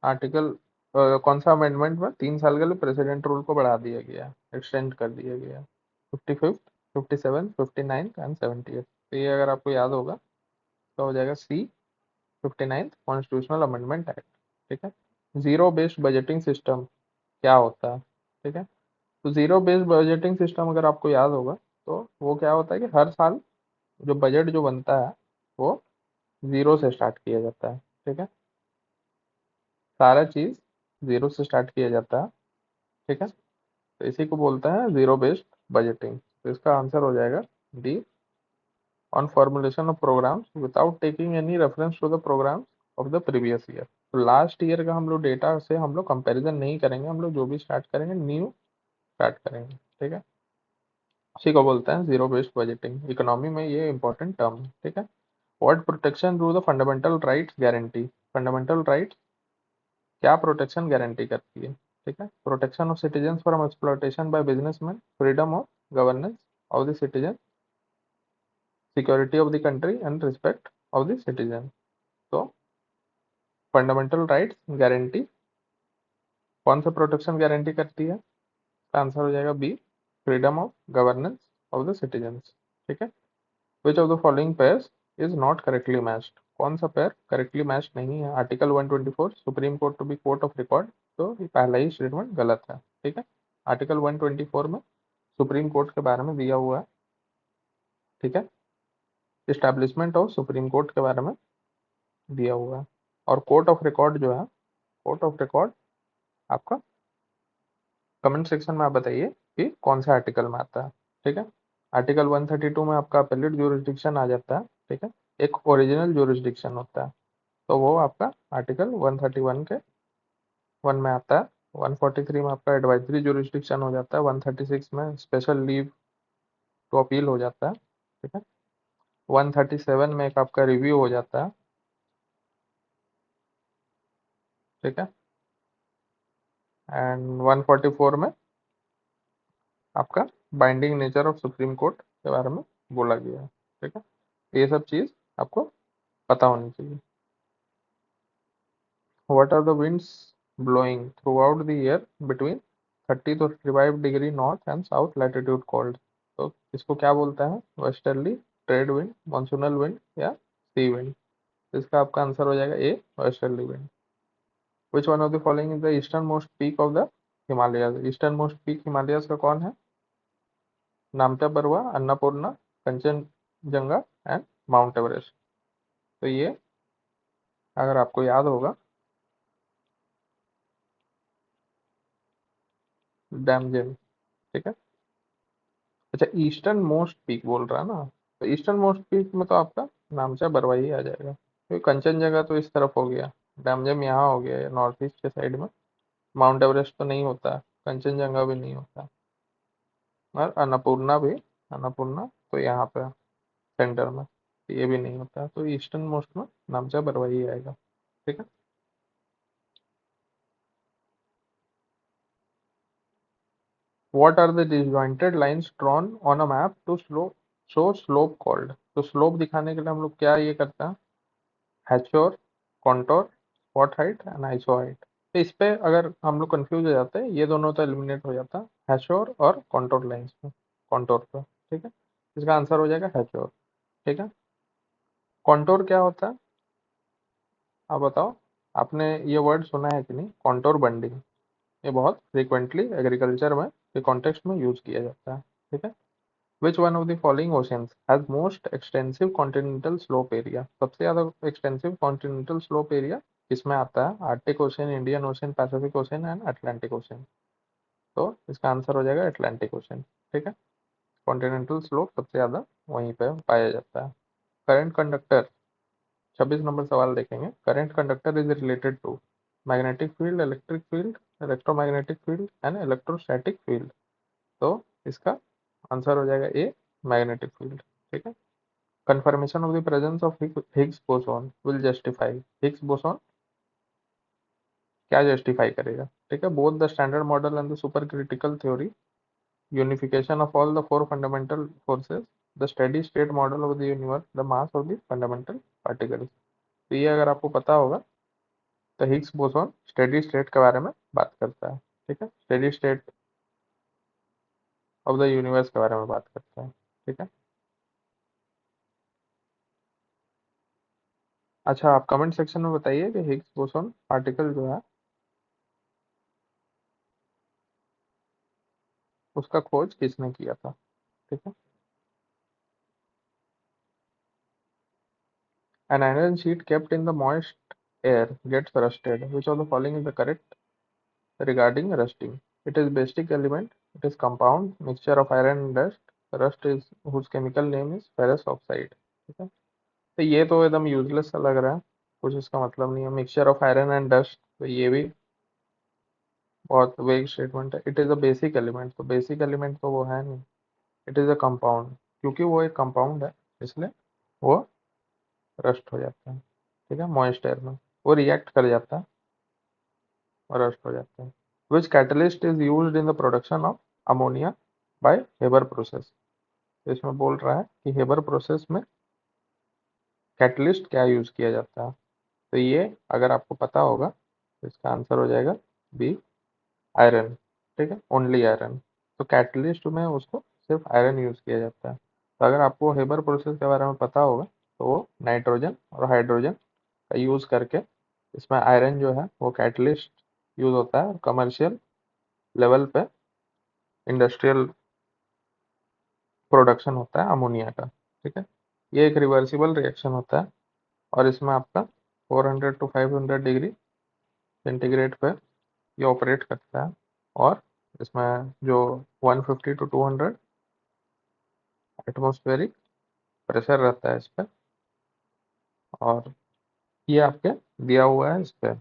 आर्टिकल, कौन सा अमेंडमेंट में 3 साल के लिए प्रेसिडेंट रूल को बढ़ा दिया गया, एक्सटेंड कर दिया गया? 55th, 57, 59 and 78। तो ये अगर आपको याद होगा तो हो जाएगा सी, 59th कॉन्स्टिट्यूशनल अमेंडमेंट एक्ट। ठीक है, जीरो बेस्ड बजटिंग सिस्टम क्या होता है? ठीक है, तो जीरो बेस्ड बजटिंग सिस्टम अगर आपको याद होगा तो वो क्या होता है कि हर साल जो बजट जो बनता है वो जीरो से स्टार्ट किया जाता है। ठीक है, सारा चीज जीरो से स्टार्ट किया जाता है। ठीक है, तो इसी को बोलते हैं जीरो बेस्ड बजटिंग। तो इसका आंसर हो जाएगा D, on formulation of programmes without taking any reference to the programmes of the previous year. तो लास्ट ईयर का हम लोग डेटा से हम लोग कंपैरिजन नहीं करेंगे, हम लोग जो भी स्टार्ट करेंगे न्यू स्टार्ट करेंगे। ठीक है, उसी को बोलते हैं जीरो बेस्ड बजटिंग, इकोनॉमी में ये इंपॉर्टेंट टर्म है। ठीक है, what protection through the fundamental rights guarantee. Fundamental rights क्या प्रोटेक्शन गारंटी करती है? ठीक है, protection of citizen from exploitation by businessman, freedom of governance of the citizen, security of the country and respect of the citizen. तो फंडामेंटल राइट्स गारंटी कौन सा प्रोटेक्शन गारंटी करती है? आंसर हो जाएगा B, freedom of governance of the citizens. ठीक है, which of the following pairs is not correctly matched. कौन सा पेयर करेक्टली मैच नहीं है? Article 124, supreme court to be court of record. तो ये पहला ही स्टेटमेंट गलत है। ठीक है, आर्टिकल 124 में सुप्रीम कोर्ट के बारे में दिया हुआ है। ठीक है, इस्टेब्लिशमेंट ऑफ सुप्रीम कोर्ट के बारे में दिया हुआ है, और कोर्ट ऑफ रिकॉर्ड जो है, कोर्ट ऑफ रिकॉर्ड आपका कमेंट सेक्शन में आप बताइए कि कौन से आर्टिकल में आता है। ठीक है, आर्टिकल 132 में आपका अपेलेट ज्यूरिसडिक्शन आ जाता है। ठीक है, एक ओरिजिनल ज्यूरिसडिक्शन होता है, तो वो आपका आर्टिकल 131 के 1 में आता है। 143 में आपका एडवाइजरी ज्यूरिसडिक्शन हो जाता है। 136 में स्पेशल लीव टू अपील हो जाता है। ठीक है, 137 में एक आपका रिव्यू हो जाता है। ठीक है, एंड 144 में आपका binding nature of supreme court के बारे में बोला गया है। ठीक है, ये सब चीज़ आपको पता होनी चाहिए। What are the winds blowing throughout the year between 30 to 35 degree north and south latitude called? तो इसको क्या बोलता है? Westerly, trade wind, monsoonal wind या सी विंड। इसका आपका आंसर हो जाएगा A, westerly wind. Which one of the following is the eastern most peak of the Himalayas. Eastern most peak Himalayas का कौन है? Namcha Barwa, Annapurna, Kanchenjunga and mount Everest. तो ये अगर आपको याद होगा, डैमजेम। ठीक है, अच्छा ईस्टर्न मोस्ट पीक बोल रहा है ना, तो ईस्टर्न मोस्ट पीक में तो आपका नामचा बरवाई आ जाएगा, क्योंकि कंचनजंगा तो इस तरफ हो गया, डैमजम यहाँ हो गया नॉर्थ ईस्ट के साइड में, माउंट एवरेस्ट तो नहीं होता, कंचनजंगा भी नहीं होता, और अन्नपूर्णा भी, अन्नपूर्णा तो यहाँ पे सेंटर में, तो ये भी नहीं होता, तो ईस्टर्न मोस्ट में नामचा बरवाई आएगा। ठीक है। What are the disjointed lines drawn on a map to show slope called? तो स्लोप दिखाने के लिए हम लोग क्या ये करते हैं, hachure, contour, spot height and iso height. तो इस पे अगर हम लोग कंफ्यूज हो जाते हैं, ये दोनों तो एलिमिनेट हो जाता है हैचोर और कॉन्टोर लाइंस में, कॉन्टोर पे। ठीक है, इसका आंसर हो जाएगा हैचोर। ठीक है। कॉन्टोर क्या होता है, आप बताओ, आपने ये वर्ड सुना है कि नहीं, कॉन्टोर बंडिंग। ये बहुत फ्रीक्वेंटली एग्रीकल्चर में के कॉन्टेक्स्ट में यूज किया जाता है। ठीक है। Which one of the following oceans has most extensive continental slope area? सबसे ज़्यादा extensive continental slope area किसमें आता है, Arctic ocean, Indian ocean, Pacific ocean and Atlantic ocean. तो इसका आंसर हो जाएगा अटलांटिक ओशन। ठीक है। कॉन्टिनेंटल स्लोप सबसे ज़्यादा वहीं पे पाया जाता है। करंट कंडक्टर, 26 नंबर सवाल देखेंगे। Current conductor is related to magnetic field, electric field, electromagnetic field and electrostatic field. तो इसका आंसर हो जाएगा ए, मैग्नेटिक फील्ड। ठीक है। Confirmation of the presence of Higgs boson will justify, Higgs boson क्या जस्टिफाई करेगा। ठीक है। Both the standard model and the super critical theory, unification of all the four fundamental forces, the steady state model of the universe, the mass of the fundamental particles. तो ये अगर आपको पता होगा तो हिग्स बोसॉन स्टेडी स्टेट के बारे में बात करता है। ठीक है, steady state of the universe के बारे में बात करता है। ठीक है। अच्छा, आप कमेंट सेक्शन में बताइए कि हिग्स बोसॉन पार्टिकल जो है उसका खोज किसने किया था। ठीक है। An iron sheet kept in the moist air gets rusted. Which of the following is the correct regarding rusting? It is basic element. It is compound mixture of iron and dust. Rust is whose chemical name is ferrous oxide. ठीक है। तो ये तो एकदम यूजलेस सा लग रहा है, कुछ इसका मतलब नहीं है। Mixture of iron and dust, तो ये भी बहुत वेग स्टेटमेंट है। It is a basic element, तो बेसिक एलिमेंट तो वो है नहीं। इट इज अ कंपाउंड, क्योंकि वो एक कंपाउंड है इसलिए वो रस्ट हो जाता है। ठीक है, मॉइस्ट एयर में वो रिएक्ट कर जाता है और रस्ट हो जाता है। Which catalyst is used in the production of ammonia by Haber process. इसमें बोल रहा है कि हेबर प्रोसेस में कैटलिस्ट क्या यूज किया जाता है। तो ये अगर आपको पता होगा तो इसका आंसर हो जाएगा बी, आयरन। ठीक है, ओनली आयरन। तो कैटलिस्ट में उसको सिर्फ आयरन यूज किया जाता है। तो अगर आपको हेबर प्रोसेस के बारे में पता होगा तो वो नाइट्रोजन और हाइड्रोजन का यूज करके इसमें आयरन जो है वो कैटलिस्ट यूज होता है, कमर्शियल लेवल पे इंडस्ट्रियल प्रोडक्शन होता है अमोनिया का। ठीक है। ये एक रिवर्सिबल रिएक्शन होता है और इसमें आपका 400 टू 500 डिग्री सेंटीग्रेड पे ये ऑपरेट करता है। और इसमें जो 150 टू 200 एटमॉस्फेरिक प्रेशर रहता है इस पर। और ये आपके दिया हुआ है इस पे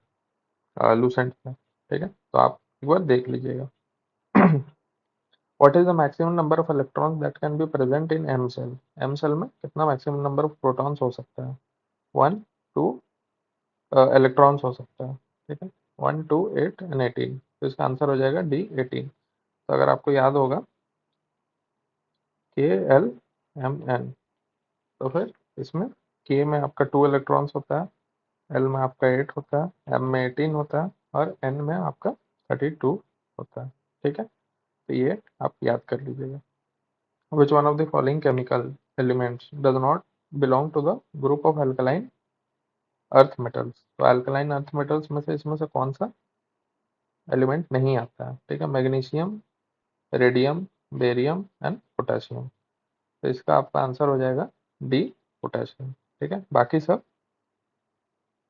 लूसेंट पे। ठीक है, तो आप एक बार देख लीजिएगा। What is the maximum number of electrons that can be present in M shell. M shell में कितना मैक्सिमम नंबर ऑफ प्रोटॉन्स हो सकता है, 1, 2 इलेक्ट्रॉन्स हो सकता है। ठीक है, 1, 2, 8 एंड 18। तो इसका आंसर हो जाएगा डी, 18। तो अगर आपको याद होगा K, L, M, N, तो फिर इसमें K में आपका 2 इलेक्ट्रॉन्स होता है, L में आपका 8 होता है, M में 18 होता है और N में आपका 32 होता है। ठीक है, तो ये आप याद कर लीजिएगा। Which one of the following chemical elements does not belong to the group of alkaline earth metals. तो अल्कलाइन अर्थ मेटल्स में से इसमें से कौन सा एलिमेंट नहीं आता है। ठीक है, magnesium, radium, barium and potassium. तो इसका आपका आंसर हो जाएगा डी, पोटेशियम। ठीक है, बाकी सब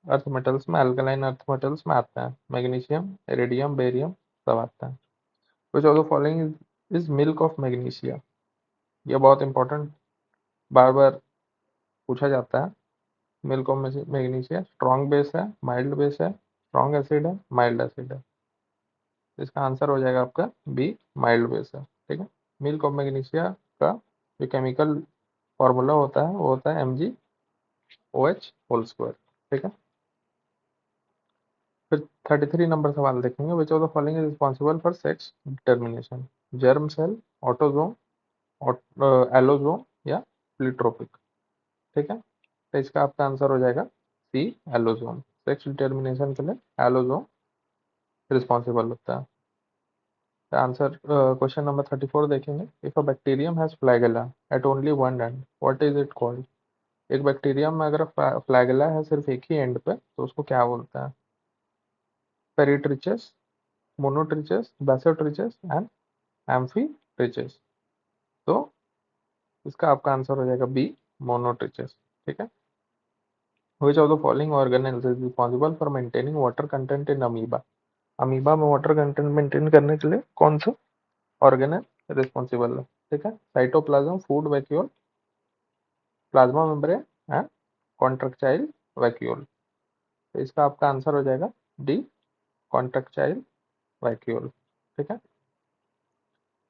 अर्थ मेटल्स में, अल्कलाइन अर्थ मेटल्स में आता है, मैग्नीशियम, इरिडियम, बेरियम सब आता है। Which of the following is milk of magnesia. ये बहुत इंपॉर्टेंट, बार बार पूछा जाता है। Milk of magnesia strong base है, माइल्ड बेस है, स्ट्रॉन्ग एसिड है, माइल्ड एसिड है। इसका आंसर हो जाएगा आपका बी, माइल्ड बेस है। ठीक है, मिल्क ऑफ मैग्नीशिया का जो केमिकल फॉर्मूला होता है वो होता है Mg OH होल स्क्वायर। ठीक है। फिर 33 नंबर सवाल देखेंगे, which of the following is responsible for sex determination, germ cell, autosome, allosome या प्लीट्रोपिक। ठीक है, तो इसका आपका आंसर हो जाएगा सी, एलोजोम। सेक्स डिटर्मिनेशन के लिए एलोजोम रिस्पॉन्सिबल होता है। आंसर क्वेश्चन नंबर 34 देखेंगे, if a bacterium has flagella at only one end what is it called. एक बैक्टीरियम में अगर फ्लैगेला है सिर्फ एक ही एंड पे तो उसको क्या बोलते हैं? पेरिट्रिचस, मोनोट्रिचस, बैसोट्रिचस एंड एम्फीट्रिचस। तो इसका आपका आंसर हो जाएगा बी, मोनोट्रिचस। ठीक है, which of the following organelles is responsible for maintaining water content in amoeba। Amoeba में वाटर कंटेंट मेंटेन करने के लिए कौन सा ऑर्गेनेल रिस्पॉन्सिबल है? ठीक है, cytoplasm, food vacuole, plasma membrane and contractile vacuole. तो इसका आपका आंसर हो जाएगा डी, कॉन्ट्रैक्टाइल वैक्यूल। ठीक है,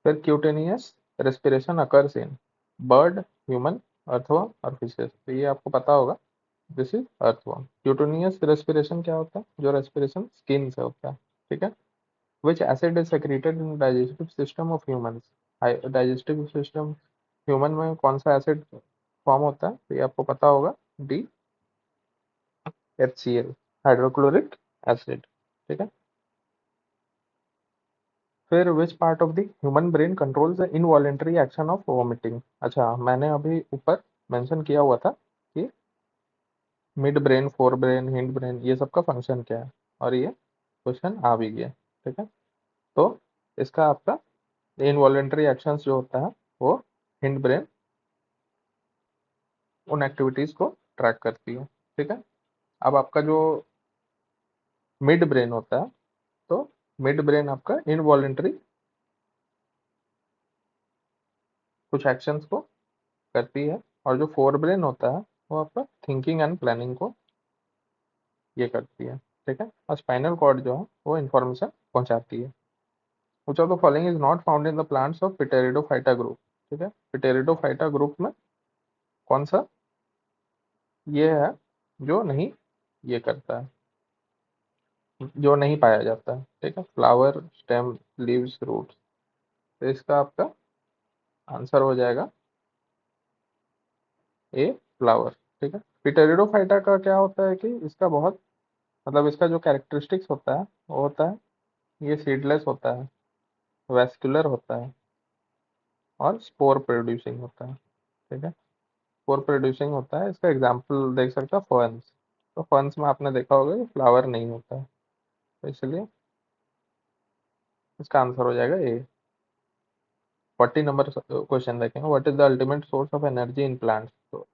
फिर cutaneous respiration occurs in bird, human, earthworm और फिशेस। तो ये आपको पता होगा, this is earthworm. Cutaneous respiration क्या होता है? जो रेस्पिरेशन स्किन से होता है। ठीक है, which acid is secreted in digestive system of humans। Digestive system human में कौन सा एसिड फॉर्म होता है? तो ये आपको पता होगा, डी, HCl, हाइड्रोक्लोरिक एसिड। ठीक है, फिर which part of the human brain controls the involuntary action of vomiting. अच्छा, मैंने अभी ऊपर मेंशन किया हुआ था कि mid brain, fore brain, hind brain, ये सब का फंक्शन क्या है, और ये क्वेश्चन आ भी गया। ठीक है, तो इसका आपका इनवॉलेंटरी एक्शंस जो होता है वो हिंड ब्रेन उन एक्टिविटीज को ट्रैक करती है। ठीक है, अब आपका जो मिड ब्रेन होता है, तो मिड ब्रेन आपका इनवॉलेंटरी कुछ एक्शंस को करती है, और जो फोर ब्रेन होता है वो आपका थिंकिंग एंड प्लानिंग को ये करती है। ठीक है, और स्पाइनल कॉर्ड जो है वो इंफॉर्मेशन पहुंचाती है। Which of the following is not found in the plants of pteridophyta group. ठीक है, पिटेरिडोफाइटा ग्रुप में कौन सा ये है जो नहीं ये करता है, जो नहीं पाया जाता है? ठीक है, फ्लावर, स्टेम, लीव्स, रूट्स। तो इसका आपका आंसर हो जाएगा ए, फ्लावर। ठीक है, पिटेरिडोफाइटा का क्या होता है कि इसका बहुत मतलब इसका जो कैरेक्टरिस्टिक्स होता है वो होता है, ये सीडलेस होता है, वेस्कुलर होता है और स्पोर प्रोड्यूसिंग होता है। ठीक है, स्पोर प्रोड्यूसिंग होता है, इसका एग्जाम्पल देख सकते हो फर्न्स। तो फर्न्स में आपने देखा होगा कि फ्लावर नहीं होता है, तो इसलिए इसका आंसर हो जाएगा ए। 40 नंबर क्वेश्चन देखेंगे, what is the ultimate source of energy in plants. तो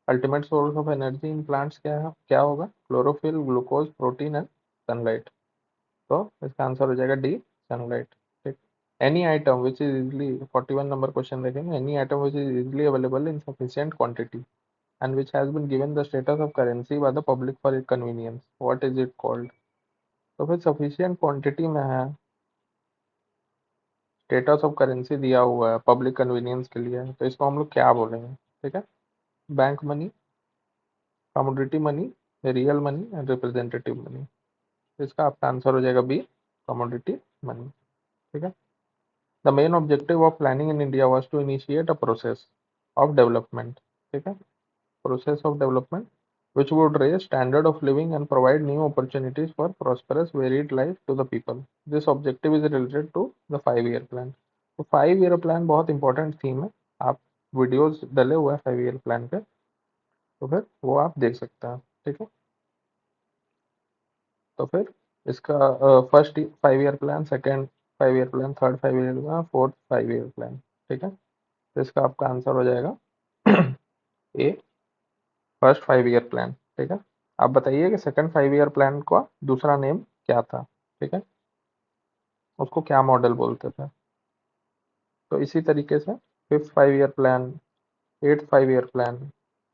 ultimate source of energy in plants क्या है, क्या होगा? Chlorophyll, glucose, protein and sunlight. तो इसका आंसर हो जाएगा डी, सनलाइट। ठीक, any item which is easily 41 number question देखेंगे, any item which is easily available in sufficient quantity and which has been given the status of currency by the public for it convenience, what is it called. तो फिर सफिशिएंट क्वांटिटी में है, स्टेटस ऑफ करेंसी दिया हुआ है, पब्लिक कन्वीनियंस के लिए है, तो इसको हम लोग क्या बोलेंगे? ठीक है, bank money, commodity money, real money and representative money. इसका आपका आंसर हो जाएगा बी, कमोडिटी मनी। ठीक है, the main objective of planning in India was to initiate a process of development. ठीक है, process of development which would raise standard of living and provide new opportunities for prosperous varied life to the people। This objective is related to the 5 year plan। तो 5 year प्लान बहुत इंपॉर्टेंट थीम है, आप वीडियोस डले हुए हैं 5 year प्लान पे, तो फिर वो आप देख सकते हैं। ठीक है, तो फिर इसका first 5 year plan, second 5 year plan, third 5 year plan, fourth 5 year plan. ठीक है, तो इसका आपका आंसर हो जाएगा ए, फर्स्ट 5 year प्लान। ठीक है, आप बताइए कि सेकंड 5 year प्लान का दूसरा नेम क्या था? ठीक है, उसको क्या मॉडल बोलते थे? तो इसी तरीके से fifth 5 year plan, eighth 5 year plan,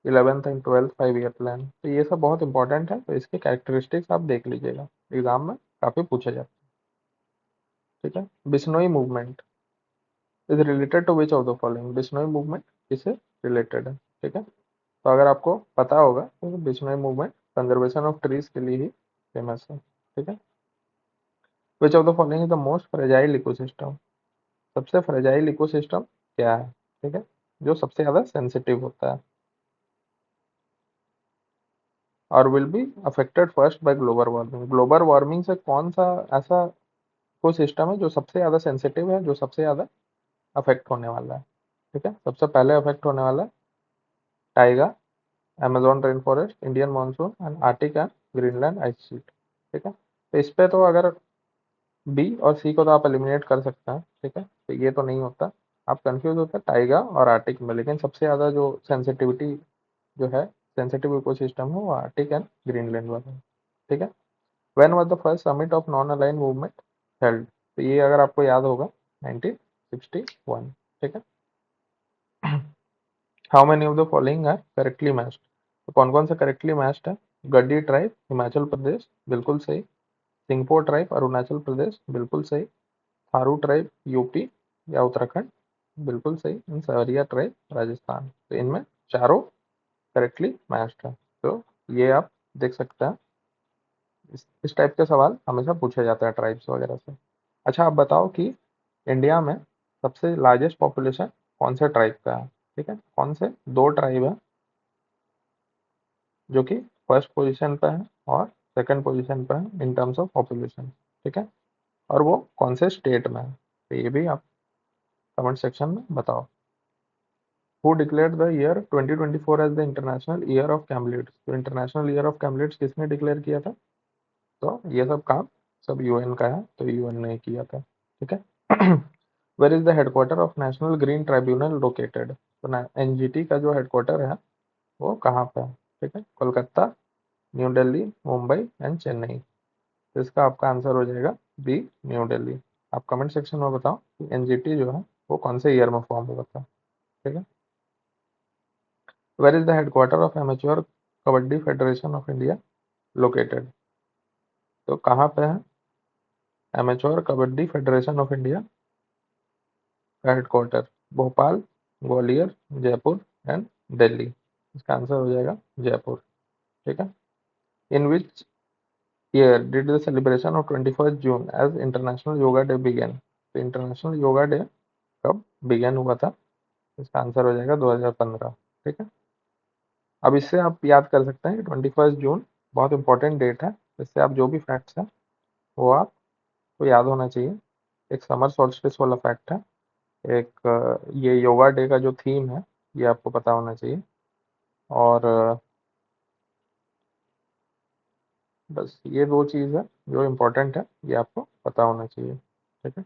11th and 12th 5 year plan, तो ये सब बहुत इंपॉर्टेंट है, तो इसके कैरेक्टरिस्टिक्स आप देख लीजिएगा, एग्जाम में काफ़ी पूछा जाता है। ठीक है, Bishnoi movement is related to which of the following. Bishnoi movement किससे रिलेटेड है? ठीक है, तो अगर आपको पता होगा तो Bishnoi movement conservation of trees के लिए ही फेमस है। ठीक है। Which of the following is the most fragile ecosystem, सबसे फ्रेजाइल इकोसिस्टम क्या है, ठीक है, जो सबसे ज्यादा सेंसिटिव होता है और will be affected first by global warming. Global warming से कौन सा ऐसा इकोसिस्टम है जो सबसे ज्यादा सेंसिटिव है, जो सबसे ज्यादा अफेक्ट होने वाला है, ठीक है। सबसे पहले अफेक्ट होने वाला है Tyga, Amazon rain forest, Indian monsoon and Arctic and Greenland ice sheet, ठीक है। तो इस पे तो अगर बी और सी को तो आप एलिमिनेट कर सकते हैं, ठीक है, तो ये तो नहीं होता। आप कंफ्यूज होते हैं टाइगा और आर्टिक में, लेकिन सबसे ज़्यादा जो सेंसिटिविटी जो है, सेंसिटिव इकोसिस्टम है, वो आर्टिक एंड ग्रीनलैंड वाला है, ठीक है। When was the first summit of non align movement held, तो ये अगर आपको याद होगा 1961, ठीक है। How many of the following are correctly matched, तो कौन कौन से करेक्टली मैच्ड है। गड्डी ट्राइब हिमाचल प्रदेश, बिल्कुल सही। सिंगपो ट्राइब अरुणाचल प्रदेश, बिल्कुल सही। थारू ट्राइब यूपी या उत्तराखंड, बिल्कुल सही। एंड सवरिया ट्राइब राजस्थान, तो इनमें चारों करेक्टली मैच्ड है। तो ये आप देख सकते हैं, इस टाइप के सवाल हमेशा पूछे जाते हैं ट्राइब्स वगैरह से। अच्छा आप बताओ कि इंडिया में सबसे लार्जेस्ट पॉपुलेशन कौन से ट्राइब का है, ठीक है। कौन से दो ट्राइब है जो कि फर्स्ट पोजीशन पे है और सेकंड पोजीशन पे है इन टर्म्स ऑफ पॉपुलेशन, ठीक है, और वो कौन से स्टेट में है, तो ये भी आप कमेंट सेक्शन में बताओ। Who declared the year 2024 as the international year of camelids, तो इंटरनेशनल ईयर ऑफ कैमलिड्स किसने डिक्लेयर किया था, तो ये सब काम सब यूएन का है, तो यूएन ने किया था, ठीक है। Where is the headquarter of national green tribunal located, तो एनजीटी का जो हेडक्वार्टर है वो कहाँ पे है, ठीक है। कोलकाता, न्यू दिल्ली, मुंबई एंड चेन्नई, तो इसका आपका आंसर हो जाएगा बी, न्यू दिल्ली। आप कमेंट सेक्शन में बताओ कि एनजीटी जो है वो कौन से ईयर में फॉर्म हुआ था, ठीक है। Where is the headquarter of amateur kabaddi federation of India located, तो कहाँ पे है amateur kabaddi federation of India का हेडक्वार्टर, भोपाल, ग्वालियर, जयपुर एंड दिल्ली, इसका आंसर हो जाएगा जयपुर, ठीक है। In which year did the celebration of 21 June as international yoga day began, तो इंटरनेशनल योगा डे कब बिगेन हुआ था, इसका आंसर हो जाएगा 2015, ठीक है। अब इससे आप याद कर सकते हैं कि 21 जून बहुत इंपॉर्टेंट डेट है, इससे आप जो भी फैक्ट्स हैं वो आपको याद होना चाहिए। एक समर सॉल्स्टिस वाला फैक्ट है, एक ये योगा डे का जो थीम है ये आपको पता होना चाहिए, और बस ये दो चीज़ है जो इम्पोर्टेंट है, ये आपको पता होना चाहिए, ठीक है।